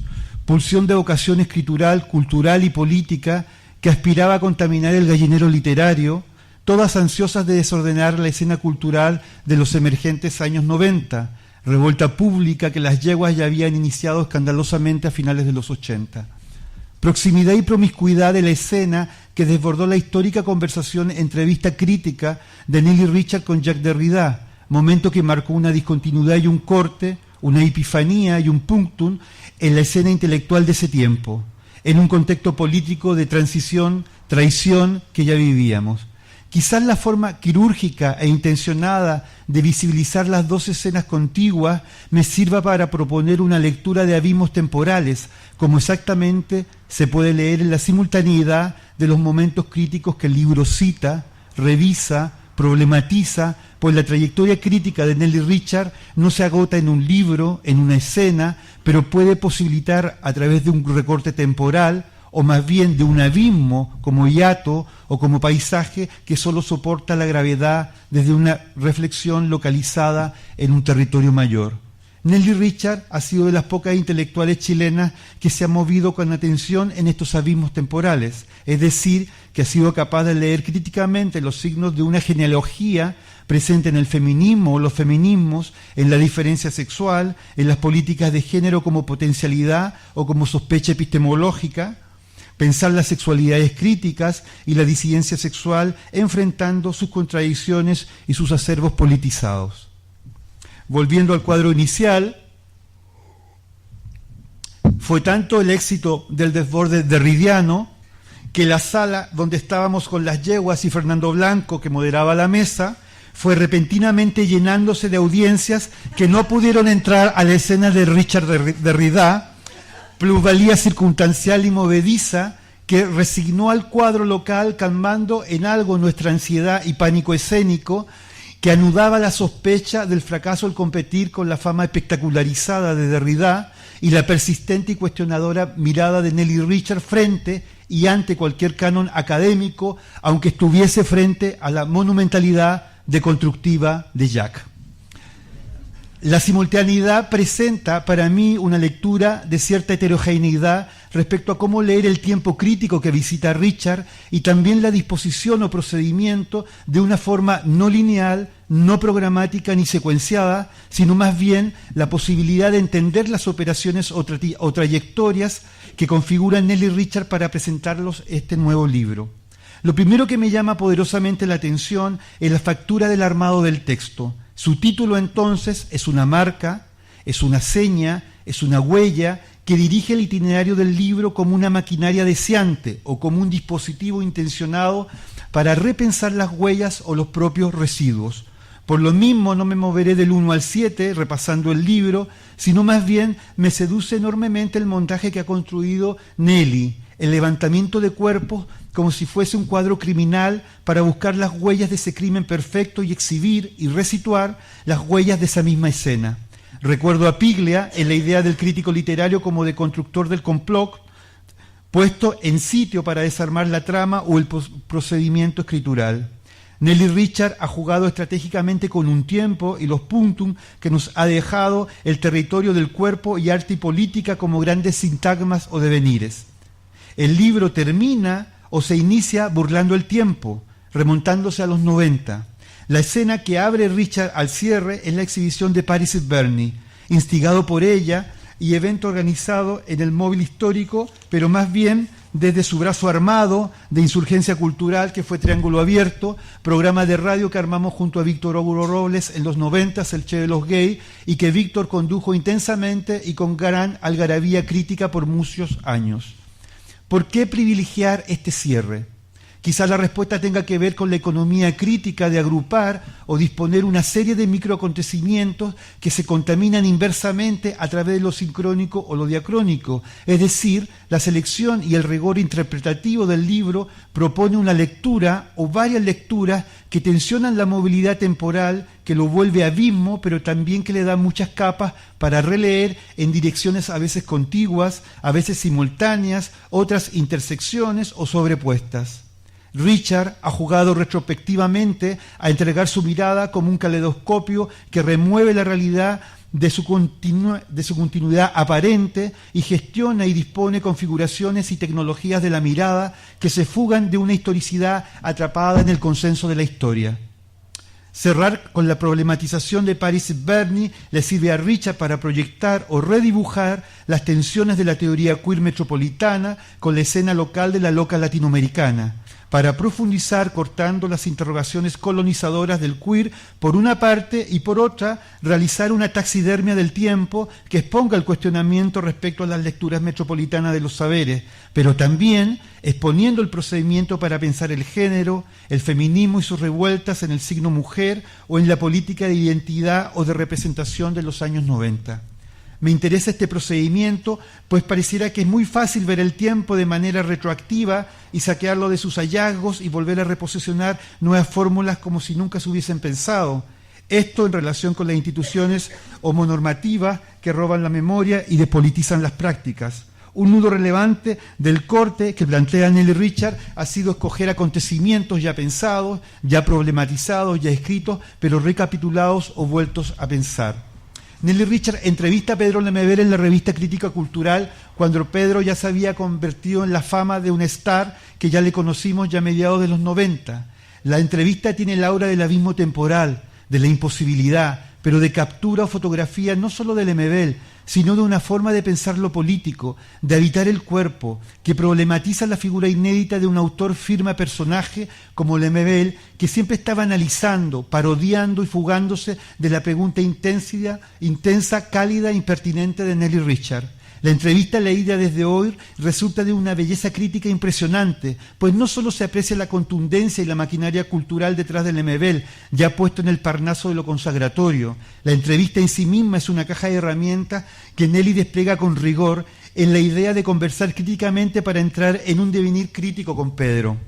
pulsión de vocación escritural, cultural y política que aspiraba a contaminar el gallinero literario, todas ansiosas de desordenar la escena cultural de los emergentes años 90, revuelta pública que las yeguas ya habían iniciado escandalosamente a finales de los 80. Proximidad y promiscuidad de la escena que desbordó la histórica conversación entrevista crítica de Nelly Richard con Jacques Derrida, momento que marcó una discontinuidad y un corte, una epifanía y un punctum en la escena intelectual de ese tiempo, en un contexto político de transición, traición que ya vivíamos. Quizás la forma quirúrgica e intencionada de visibilizar las dos escenas contiguas me sirva para proponer una lectura de abismos temporales, como exactamente se puede leer en la simultaneidad de los momentos críticos que el libro cita, revisa, problematiza, pues la trayectoria crítica de Nelly Richard no se agota en un libro, en una escena, pero puede posibilitar a través de un recorte temporal, o más bien de un abismo como hiato o como paisaje que solo soporta la gravedad desde una reflexión localizada en un territorio mayor. Nelly Richard ha sido de las pocas intelectuales chilenas que se ha movido con atención en estos abismos temporales, es decir, que ha sido capaz de leer críticamente los signos de una genealogía presente en el feminismo o los feminismos, en la diferencia sexual, en las políticas de género como potencialidad o como sospecha epistemológica, pensar las sexualidades críticas y la disidencia sexual enfrentando sus contradicciones y sus acervos politizados. Volviendo al cuadro inicial, fue tanto el éxito del desborde derridiano que la sala donde estábamos con las yeguas y Fernando Blanco, que moderaba la mesa, fue repentinamente llenándose de audiencias que no pudieron entrar a la escena de Richard Derrida, plusvalía circunstancial y movediza que resignó al cuadro local calmando en algo nuestra ansiedad y pánico escénico, que anudaba la sospecha del fracaso al competir con la fama espectacularizada de Derrida y la persistente y cuestionadora mirada de Nelly Richard frente y ante cualquier canon académico, aunque estuviese frente a la monumentalidad deconstructiva de Jacques. La simultaneidad presenta para mí una lectura de cierta heterogeneidad respecto a cómo leer el tiempo crítico que visita Richard y también la disposición o procedimiento de una forma no lineal, no programática ni secuenciada, sino más bien la posibilidad de entender las operaciones o trayectorias que configuran Nelly Richard para presentarlos este nuevo libro. Lo primero que me llama poderosamente la atención es la factura del armado del texto. Su título entonces es una marca, es una seña, es una huella que dirige el itinerario del libro como una maquinaria deseante o como un dispositivo intencionado para repensar las huellas o los propios residuos. Por lo mismo no me moveré del 1 al 7 repasando el libro, sino más bien me seduce enormemente el montaje que ha construido Nelly, el levantamiento de cuerpos como si fuese un cuadro criminal para buscar las huellas de ese crimen perfecto y exhibir y resituar las huellas de esa misma escena. Recuerdo a Piglia en la idea del crítico literario como de constructor del complot, puesto en sitio para desarmar la trama o el procedimiento escritural. Nelly Richard ha jugado estratégicamente con un tiempo y los punctum que nos ha dejado el territorio del cuerpo y arte y política como grandes sintagmas o devenires. El libro termina o se inicia burlando el tiempo, remontándose a los 90. La escena que abre Richard al cierre es la exhibición de Paris et Bernie, instigado por ella y evento organizado en el móvil histórico, pero más bien desde su brazo armado de insurgencia cultural que fue Triángulo Abierto, programa de radio que armamos junto a Víctor Hugo Robles en los 90, el Che de los Gays, y que Víctor condujo intensamente y con gran algarabía crítica por muchos años. ¿Por qué privilegiar este cierre? Quizás la respuesta tenga que ver con la economía crítica de agrupar o disponer una serie de microacontecimientos que se contaminan inversamente a través de lo sincrónico o lo diacrónico. Es decir, la selección y el rigor interpretativo del libro propone una lectura o varias lecturas que tensionan la movilidad temporal, que lo vuelve abismo, pero también que le da muchas capas para releer en direcciones a veces contiguas, a veces simultáneas, otras intersecciones o sobrepuestas. Richard ha jugado retrospectivamente a entregar su mirada como un caleidoscopio que remueve la realidad de su continuidad aparente y gestiona y dispone configuraciones y tecnologías de la mirada que se fugan de una historicidad atrapada en el consenso de la historia. Cerrar con la problematización de Paris et Bernie le sirve a Richard para proyectar o redibujar las tensiones de la teoría queer metropolitana con la escena local de la loca latinoamericana. para profundizar cortando las interrogaciones colonizadoras del queer por una parte y por otra realizar una taxidermia del tiempo que exponga el cuestionamiento respecto a las lecturas metropolitanas de los saberes, pero también exponiendo el procedimiento para pensar el género, el feminismo y sus revueltas en el signo mujer o en la política de identidad o de representación de los años 90. Me interesa este procedimiento, pues pareciera que es muy fácil ver el tiempo de manera retroactiva y saquearlo de sus hallazgos y volver a reposicionar nuevas fórmulas como si nunca se hubiesen pensado. Esto en relación con las instituciones homonormativas que roban la memoria y despolitizan las prácticas. Un nudo relevante del corte que plantea Nelly Richard ha sido escoger acontecimientos ya pensados, ya problematizados, ya escritos, pero recapitulados o vueltos a pensar. Nelly Richard entrevista a Pedro Lemebel en la revista Crítica Cultural cuando Pedro ya se había convertido en la fama de un star que ya le conocimos ya a mediados de los 90. La entrevista tiene el aura del abismo temporal, de la imposibilidad, pero de captura o fotografía no solo de Lemebel, sino de una forma de pensar lo político, de habitar el cuerpo, que problematiza la figura inédita de un autor firme personaje como Lemebel, que siempre estaba analizando, parodiando y fugándose de la pregunta intensa, cálida e impertinente de Nelly Richard. La entrevista leída desde hoy resulta de una belleza crítica impresionante, pues no solo se aprecia la contundencia y la maquinaria cultural detrás de Lemebel, ya puesto en el parnaso de lo consagratorio. La entrevista en sí misma es una caja de herramientas que Nelly despliega con rigor en la idea de conversar críticamente para entrar en un devenir crítico con Pedro.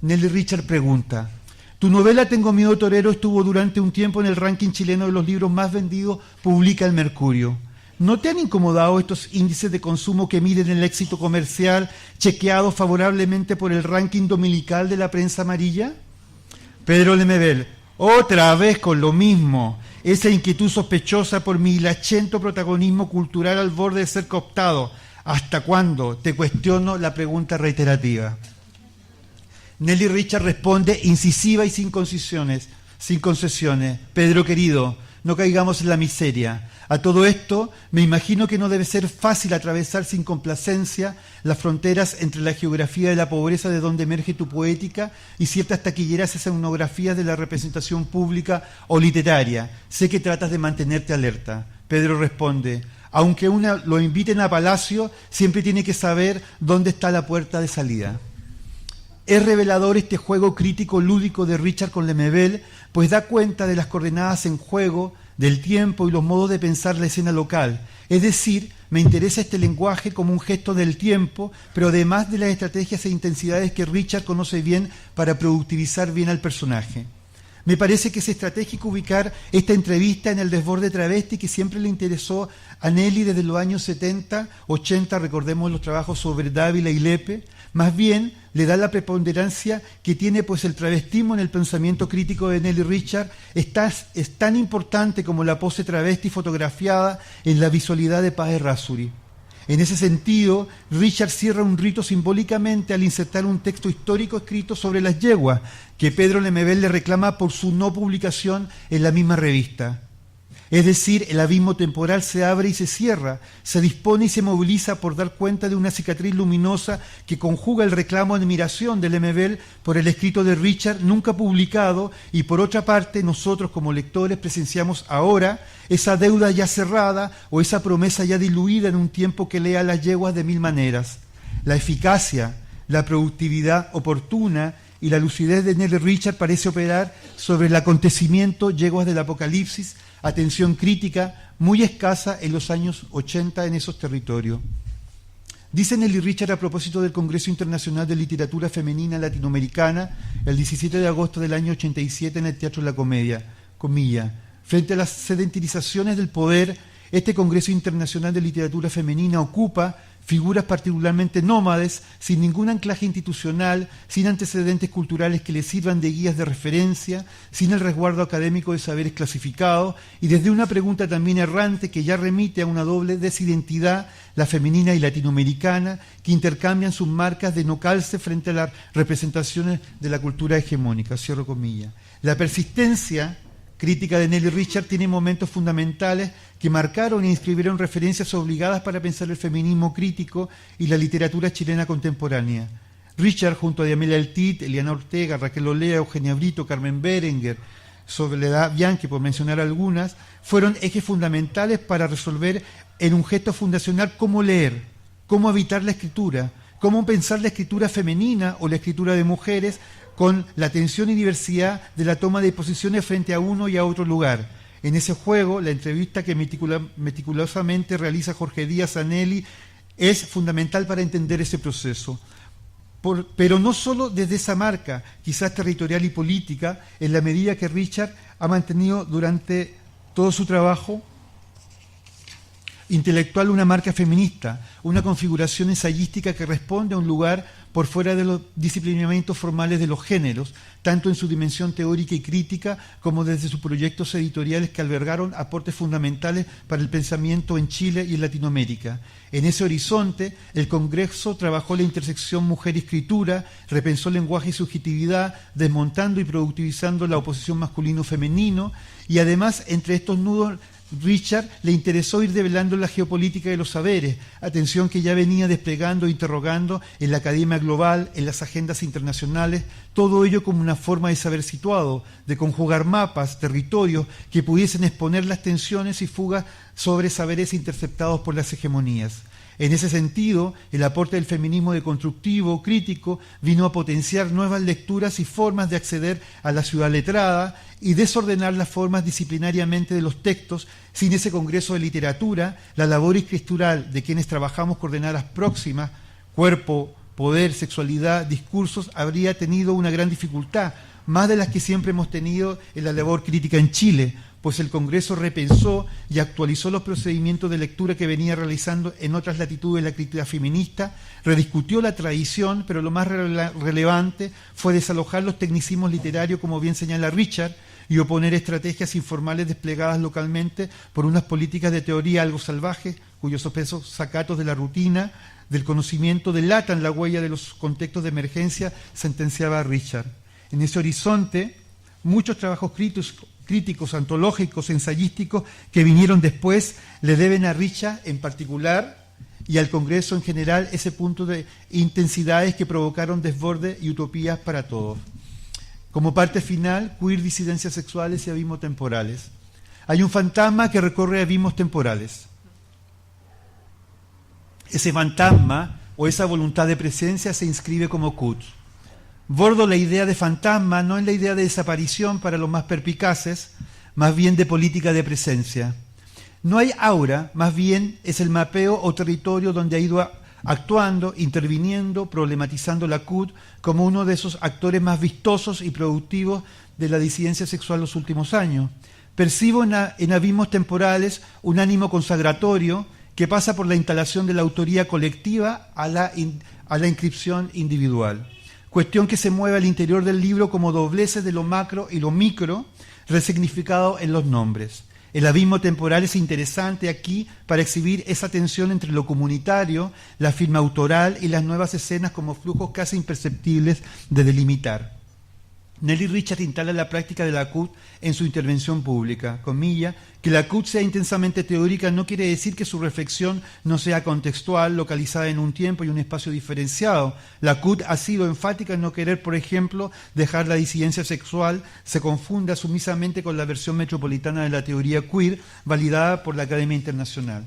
Nelly Richard pregunta: tu novela Tengo miedo torero estuvo durante un tiempo en el ranking chileno de los libros más vendidos, publica el Mercurio. ¿No te han incomodado estos índices de consumo que miden el éxito comercial chequeados favorablemente por el ranking dominical de la prensa amarilla? Pedro Lemebel: otra vez con lo mismo. Esa inquietud sospechosa por mi hilachento protagonismo cultural al borde de ser cooptado. ¿Hasta cuándo? Te cuestiono la pregunta reiterativa. Nelly Richard responde incisiva y sin concesiones. Pedro querido, no caigamos en la miseria. A todo esto, me imagino que no debe ser fácil atravesar sin complacencia las fronteras entre la geografía de la pobreza de donde emerge tu poética y ciertas taquilleras escenografías de la representación pública o literaria. Sé que tratas de mantenerte alerta. Pedro responde: aunque lo inviten a Palacio, siempre tiene que saber dónde está la puerta de salida. Es revelador este juego crítico lúdico de Richard con Lemebel, pues da cuenta de las coordenadas en juego, del tiempo y los modos de pensar la escena local. Es decir, me interesa este lenguaje como un gesto del tiempo, pero además de las estrategias e intensidades que Richard conoce bien para productivizar bien al personaje. Me parece que es estratégico ubicar esta entrevista en el desborde travesti que siempre le interesó a Nelly desde los años 70, 80, recordemos los trabajos sobre Dávila y Lepe. Más bien, le da la preponderancia que tiene, pues el travestismo en el pensamiento crítico de Nelly Richard es tan importante como la pose travesti fotografiada en la visualidad de Paz Errázuriz. En ese sentido, Richard cierra un rito simbólicamente al insertar un texto histórico escrito sobre las yeguas, que Pedro Lemebel le reclama por su no publicación en la misma revista. Es decir, el abismo temporal se abre y se cierra, se dispone y se moviliza por dar cuenta de una cicatriz luminosa que conjuga el reclamo de admiración de Lemebel por el escrito de Richard nunca publicado, y por otra parte nosotros como lectores presenciamos ahora esa deuda ya cerrada o esa promesa ya diluida en un tiempo que lea las yeguas de mil maneras. La eficacia, la productividad oportuna y la lucidez de Nelly Richard parece operar sobre el acontecimiento yeguas del apocalipsis, atención crítica muy escasa en los años 80 en esos territorios. Dice Nelly Richard a propósito del Congreso Internacional de Literatura Femenina Latinoamericana el 17 de agosto del año 87 en el Teatro La Comedia, comilla: frente a las sedentarizaciones del poder, este Congreso Internacional de Literatura Femenina ocupa figuras particularmente nómades, sin ningún anclaje institucional, sin antecedentes culturales que les sirvan de guías de referencia, sin el resguardo académico de saberes clasificados, y desde una pregunta también errante que ya remite a una doble desidentidad, la femenina y latinoamericana, que intercambian sus marcas de no calce frente a las representaciones de la cultura hegemónica. Cierro comillas. La persistencia crítica de Nelly Richard tiene momentos fundamentales que marcaron e inscribieron referencias obligadas para pensar el feminismo crítico y la literatura chilena contemporánea. Richard, junto a Diamela Eltit, Eliana Ortega, Raquel Olea, Eugenia Brito, Carmen Berenguer, Soledad Bianchi, por mencionar algunas, fueron ejes fundamentales para resolver en un gesto fundacional cómo leer, cómo habitar la escritura, cómo pensar la escritura femenina o la escritura de mujeres con la tensión y diversidad de la toma de posiciones frente a uno y a otro lugar. En ese juego, la entrevista que meticulosamente realiza Jorge Díaz a Nelly es fundamental para entender ese proceso. Pero no solo desde esa marca, quizás territorial y política, en la medida que Richard ha mantenido durante todo su trabajo intelectual una marca feminista, una configuración ensayística que responde a un lugar por fuera de los disciplinamientos formales de los géneros, tanto en su dimensión teórica y crítica como desde sus proyectos editoriales que albergaron aportes fundamentales para el pensamiento en Chile y en Latinoamérica. En ese horizonte, el Congreso trabajó la intersección mujer-escritura, repensó lenguaje y subjetividad, desmontando y productivizando la oposición masculino-femenino, y además, entre estos nudos, Richard le interesó ir develando la geopolítica de los saberes, atención que ya venía desplegando e interrogando en la academia global, en las agendas internacionales, todo ello como una forma de saber situado, de conjugar mapas, territorios que pudiesen exponer las tensiones y fugas sobre saberes interceptados por las hegemonías. En ese sentido, el aporte del feminismo deconstructivo, crítico, vino a potenciar nuevas lecturas y formas de acceder a la ciudad letrada y desordenar las formas disciplinariamente de los textos. Sin ese congreso de literatura, la labor escritural de quienes trabajamos coordenadas próximas, cuerpo, poder, sexualidad, discursos, habría tenido una gran dificultad, más de las que siempre hemos tenido en la labor crítica en Chile, pues el Congreso repensó y actualizó los procedimientos de lectura que venía realizando en otras latitudes la crítica feminista, rediscutió la tradición, pero lo más relevante fue desalojar los tecnicismos literarios, como bien señala Richard, y oponer estrategias informales desplegadas localmente por unas políticas de teoría algo salvajes, cuyos sopesos sacatos de la rutina, del conocimiento, delatan la huella de los contextos de emergencia, sentenciaba Richard. En ese horizonte, muchos trabajos críticos, antológicos, ensayísticos que vinieron después le deben a Richard en particular y al Congreso en general ese punto de intensidades que provocaron desborde y utopías para todos. Como parte final, queer, disidencias sexuales y abismos temporales. Hay un fantasma que recorre abismos temporales. Ese fantasma o esa voluntad de presencia se inscribe como CUT. Bordo la idea de fantasma no en la idea de desaparición para los más perpicaces, más bien de política de presencia. No hay aura, más bien es el mapeo o territorio donde ha ido actuando, interviniendo, problematizando la CUT como uno de esos actores más vistosos y productivos de la disidencia sexual los últimos años. Percibo en abismos temporales un ánimo consagratorio que pasa por la instalación de la autoría colectiva a la inscripción individual. Cuestión que se mueve al interior del libro como dobleces de lo macro y lo micro, resignificado en los nombres. El abismo temporal es interesante aquí para exhibir esa tensión entre lo comunitario, la firma autoral y las nuevas escenas como flujos casi imperceptibles de delimitar. Nelly Richard instala la práctica de la CUT en su intervención pública. Comilla, que la CUT sea intensamente teórica no quiere decir que su reflexión no sea contextual, localizada en un tiempo y un espacio diferenciado. La CUT ha sido enfática en no querer, por ejemplo, dejar la disidencia sexual se confunda sumisamente con la versión metropolitana de la teoría queer, validada por la Academia Internacional.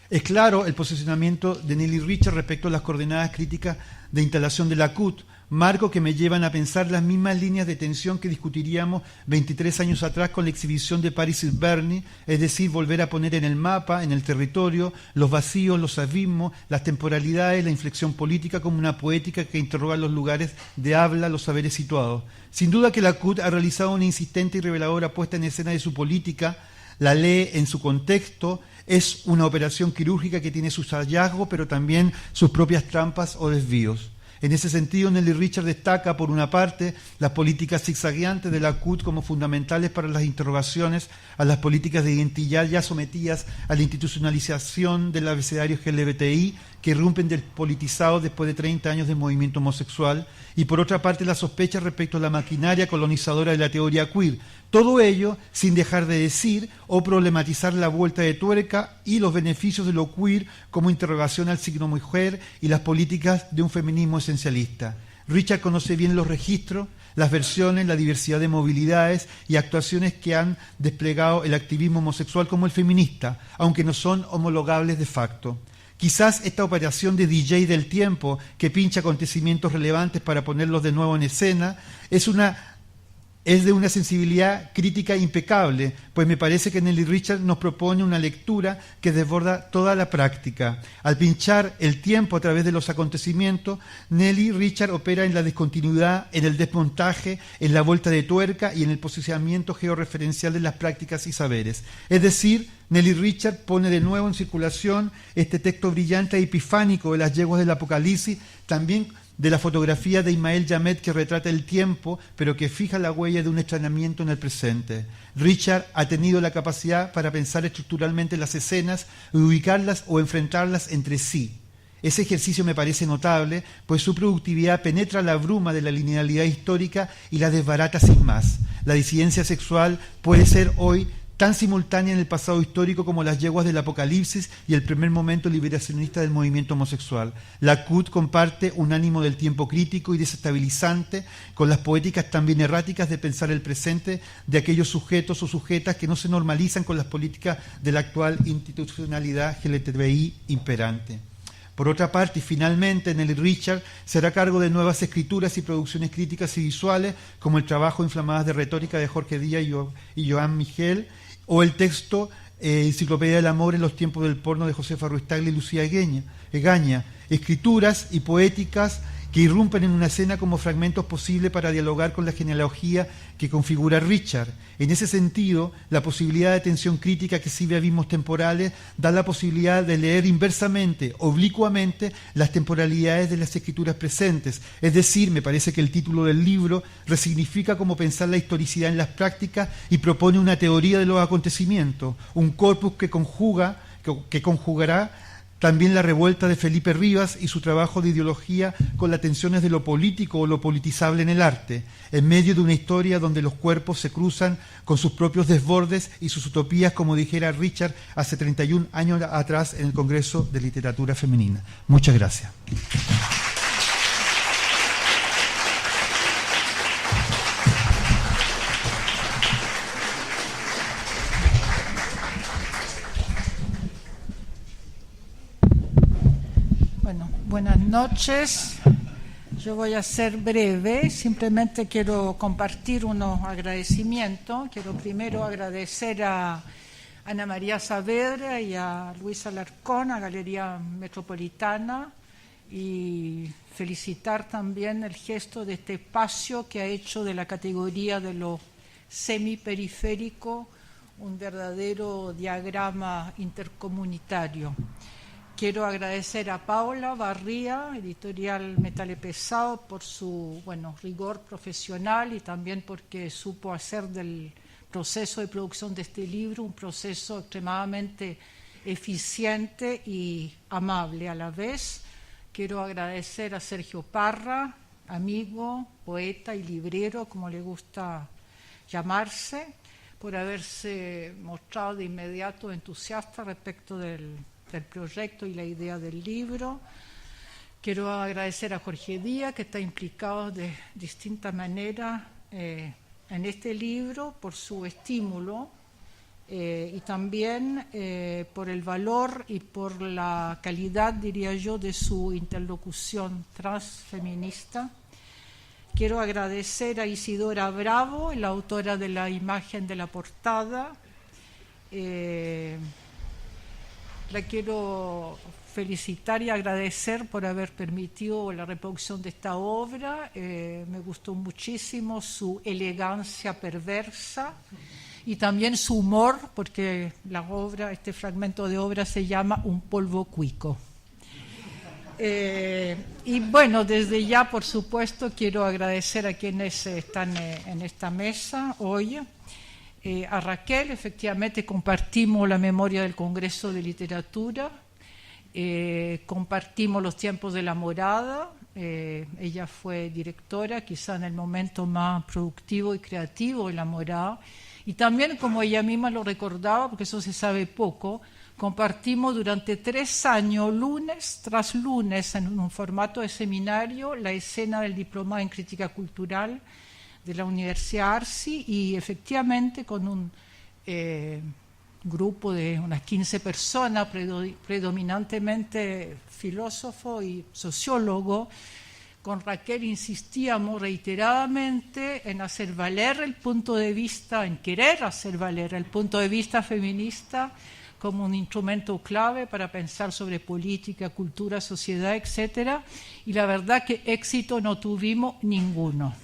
Es claro el posicionamiento de Nelly Richard respecto a las coordenadas críticas de instalación de la CUT, marco que me llevan a pensar las mismas líneas de tensión que discutiríamos 23 años atrás con la exhibición de Paris Hilberni, es decir, volver a poner en el mapa, en el territorio, los vacíos, los abismos, las temporalidades, la inflexión política como una poética que interroga los lugares de habla, los saberes situados. Sin duda que la CUT ha realizado una insistente y reveladora puesta en escena de su política, la lee en su contexto, es una operación quirúrgica que tiene sus hallazgos, pero también sus propias trampas o desvíos. En ese sentido, Nelly Richard destaca, por una parte, las políticas zigzagueantes de la CUT como fundamentales para las interrogaciones a las políticas de identidad ya sometidas a la institucionalización del abecedario LGBTI, que irrumpen despolitizados después de 30 años de movimiento homosexual, y por otra parte la sospecha respecto a la maquinaria colonizadora de la teoría queer. Todo ello sin dejar de decir o problematizar la vuelta de tuerca y los beneficios de lo queer como interrogación al signo mujer y las políticas de un feminismo esencialista. Richard conoce bien los registros, las versiones, la diversidad de movilidades y actuaciones que han desplegado el activismo homosexual como el feminista, aunque no son homologables de facto. Quizás esta operación de DJ del tiempo, que pincha acontecimientos relevantes para ponerlos de nuevo en escena, es de una sensibilidad crítica impecable, pues me parece que Nelly Richard nos propone una lectura que desborda toda la práctica. Al pinchar el tiempo a través de los acontecimientos, Nelly Richard opera en la discontinuidad, en el desmontaje, en la vuelta de tuerca y en el posicionamiento georreferencial de las prácticas y saberes. Es decir, Nelly Richard pone de nuevo en circulación este texto brillante e epifánico de las yeguas del Apocalipsis, también de la fotografía de Ismael Yamet que retrata el tiempo, pero que fija la huella de un extrañamiento en el presente. Richard ha tenido la capacidad para pensar estructuralmente las escenas y ubicarlas o enfrentarlas entre sí. Ese ejercicio me parece notable, pues su productividad penetra la bruma de la linealidad histórica y la desbarata sin más. La disidencia sexual puede ser hoy tan simultánea en el pasado histórico como las yeguas del Apocalipsis y el primer momento liberacionista del movimiento homosexual. La CUT comparte un ánimo del tiempo crítico y desestabilizante con las poéticas también erráticas de pensar el presente de aquellos sujetos o sujetas que no se normalizan con las políticas de la actual institucionalidad LGTBI imperante. Por otra parte, y finalmente, Nelly Richard será a cargo de nuevas escrituras y producciones críticas y visuales, como el trabajo Inflamadas de Retórica de Jorge Díaz y Joan Miguel, o el texto Enciclopedia del Amor en los tiempos del porno de Josefa Ruiz-Tagle y Lucía Egaña, escrituras y poéticas que irrumpen en una escena como fragmentos posibles para dialogar con la genealogía que configura Richard. En ese sentido, la posibilidad de tensión crítica que sirve a abismos temporales da la posibilidad de leer inversamente, oblicuamente, las temporalidades de las escrituras presentes. Es decir, me parece que el título del libro resignifica cómo pensar la historicidad en las prácticas y propone una teoría de los acontecimientos, un corpus que conjugará también la revuelta de Felipe Rivas y su trabajo de ideología con las tensiones de lo político o lo politizable en el arte, en medio de una historia donde los cuerpos se cruzan con sus propios desbordes y sus utopías, como dijera Richard hace 31 años atrás en el Congreso de Literatura Femenina. Muchas gracias. Buenas noches. Yo voy a ser breve, simplemente quiero compartir unos agradecimientos. Quiero primero agradecer a Ana María Saavedra y a Luis Alarcón, a Galería Metropolitana, y felicitar también el gesto de este espacio que ha hecho de la categoría de lo semiperiférico un verdadero diagrama intercomunitario. Quiero agradecer a Paula Barría, editorial Metales Pesados, por su rigor profesional y también porque supo hacer del proceso de producción de este libro un proceso extremadamente eficiente y amable a la vez. Quiero agradecer a Sergio Parra, amigo, poeta y librero, como le gusta llamarse, por haberse mostrado de inmediato entusiasta respecto del proyecto y la idea del libro. Quiero agradecer a Jorge Díaz, que está implicado de distinta manera en este libro, por su estímulo y también por el valor y por la calidad, diría yo, de su interlocución transfeminista. Quiero agradecer a Isidora Bravo, la autora de la imagen de la portada. La quiero felicitar y agradecer por haber permitido la reproducción de esta obra. Me gustó muchísimo su elegancia perversa y también su humor, porque la obra, este fragmento de obra se llama Un polvo cuico. Y bueno, desde ya, por supuesto, quiero agradecer a quienes están en esta mesa hoy. A Raquel, efectivamente compartimos la memoria del Congreso de Literatura compartimos los tiempos de La Morada. Ella fue directora, quizá en el momento más productivo y creativo de La Morada. Y también, como ella misma lo recordaba, porque eso se sabe poco, compartimos durante 3 años, lunes tras lunes, en un formato de seminario, la escena del diplomado en crítica cultural de la Universidad Arci, y efectivamente con un grupo de unas 15 personas, predominantemente filósofo y sociólogo. Con Raquel insistíamos reiteradamente en hacer valer el punto de vista, en querer hacer valer el punto de vista feminista como un instrumento clave para pensar sobre política, cultura, sociedad, etc. Y la verdad que éxito no tuvimos ninguno.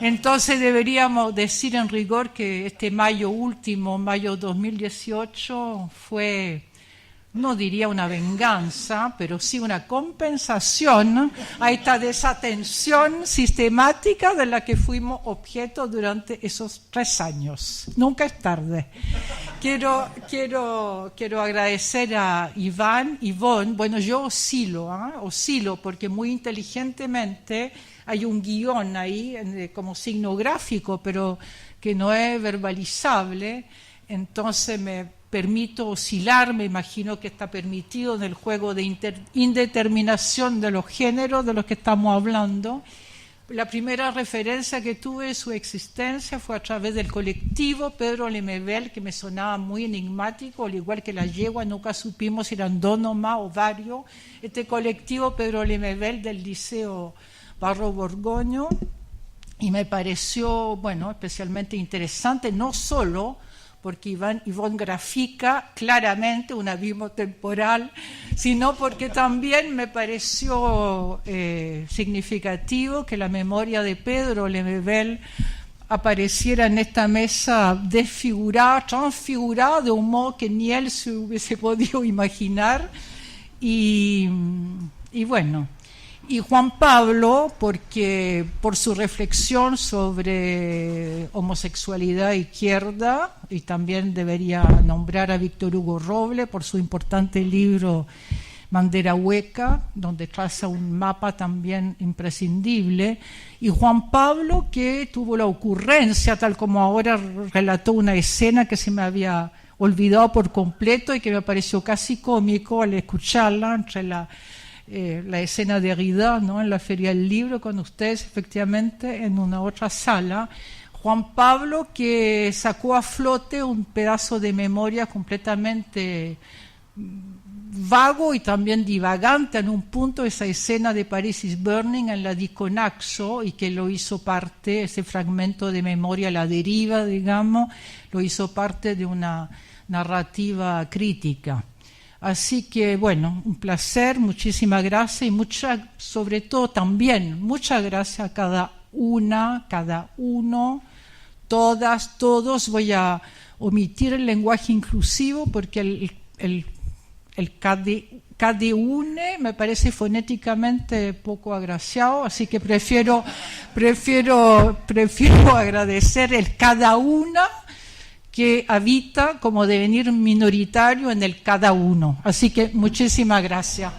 Entonces deberíamos decir en rigor que este mayo último, mayo 2018, fue, no diría una venganza, pero sí una compensación a esta desatención sistemática de la que fuimos objeto durante esos 3 años. Nunca es tarde. Quiero agradecer a Ivonne. Bueno, yo oscilo porque muy inteligentemente hay un guión ahí como signo gráfico, pero que no es verbalizable. Entonces me permito oscilar, me imagino que está permitido en el juego de indeterminación de los géneros de los que estamos hablando. La primera referencia que tuve de su existencia fue a través del colectivo Pedro Lemebel, que me sonaba muy enigmático, al igual que la yegua, nunca supimos si eran 2 nomás o varios. Este colectivo Pedro Lemebel del Liceo Barro Borgoño, y me pareció, bueno, especialmente interesante, no solo porque Ivonne grafica claramente un abismo temporal, sino porque también me pareció significativo que la memoria de Pedro Lemebel apareciera en esta mesa desfigurada, transfigurada, de un modo que ni él se hubiese podido imaginar. Y bueno, y Juan Pablo, porque por su reflexión sobre homosexualidad izquierda, y también debería nombrar a Víctor Hugo Roble por su importante libro Bandera Hueca, donde traza un mapa también imprescindible, y Juan Pablo, que tuvo la ocurrencia, tal como ahora relató una escena que se me había olvidado por completo y que me pareció casi cómico al escucharla, entre la escena de Derrida, ¿no?, en la Feria del Libro con ustedes, efectivamente, en una otra sala. Juan Pablo, que sacó a flote un pedazo de memoria completamente vago y también divagante en un punto, esa escena de Paris is Burning en la disco Naxo, y que lo hizo parte, ese fragmento de memoria a la deriva, digamos, lo hizo parte de una narrativa crítica. Así que, bueno, un placer, muchísimas gracias, y sobre todo también, muchas gracias a cada una, cada uno, todas, todos. Voy a omitir el lenguaje inclusivo porque el cadune me parece fonéticamente poco agraciado, así que prefiero agradecer el cada una, que habita como devenir minoritario en el cada uno. Así que muchísimas gracias.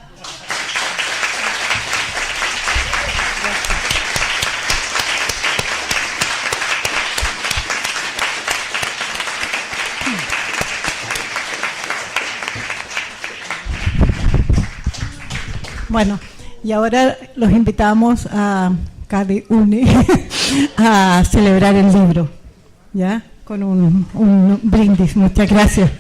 Bueno, y ahora los invitamos a cada uno a celebrar el libro, ¿ya? Con un brindis. Muchas gracias.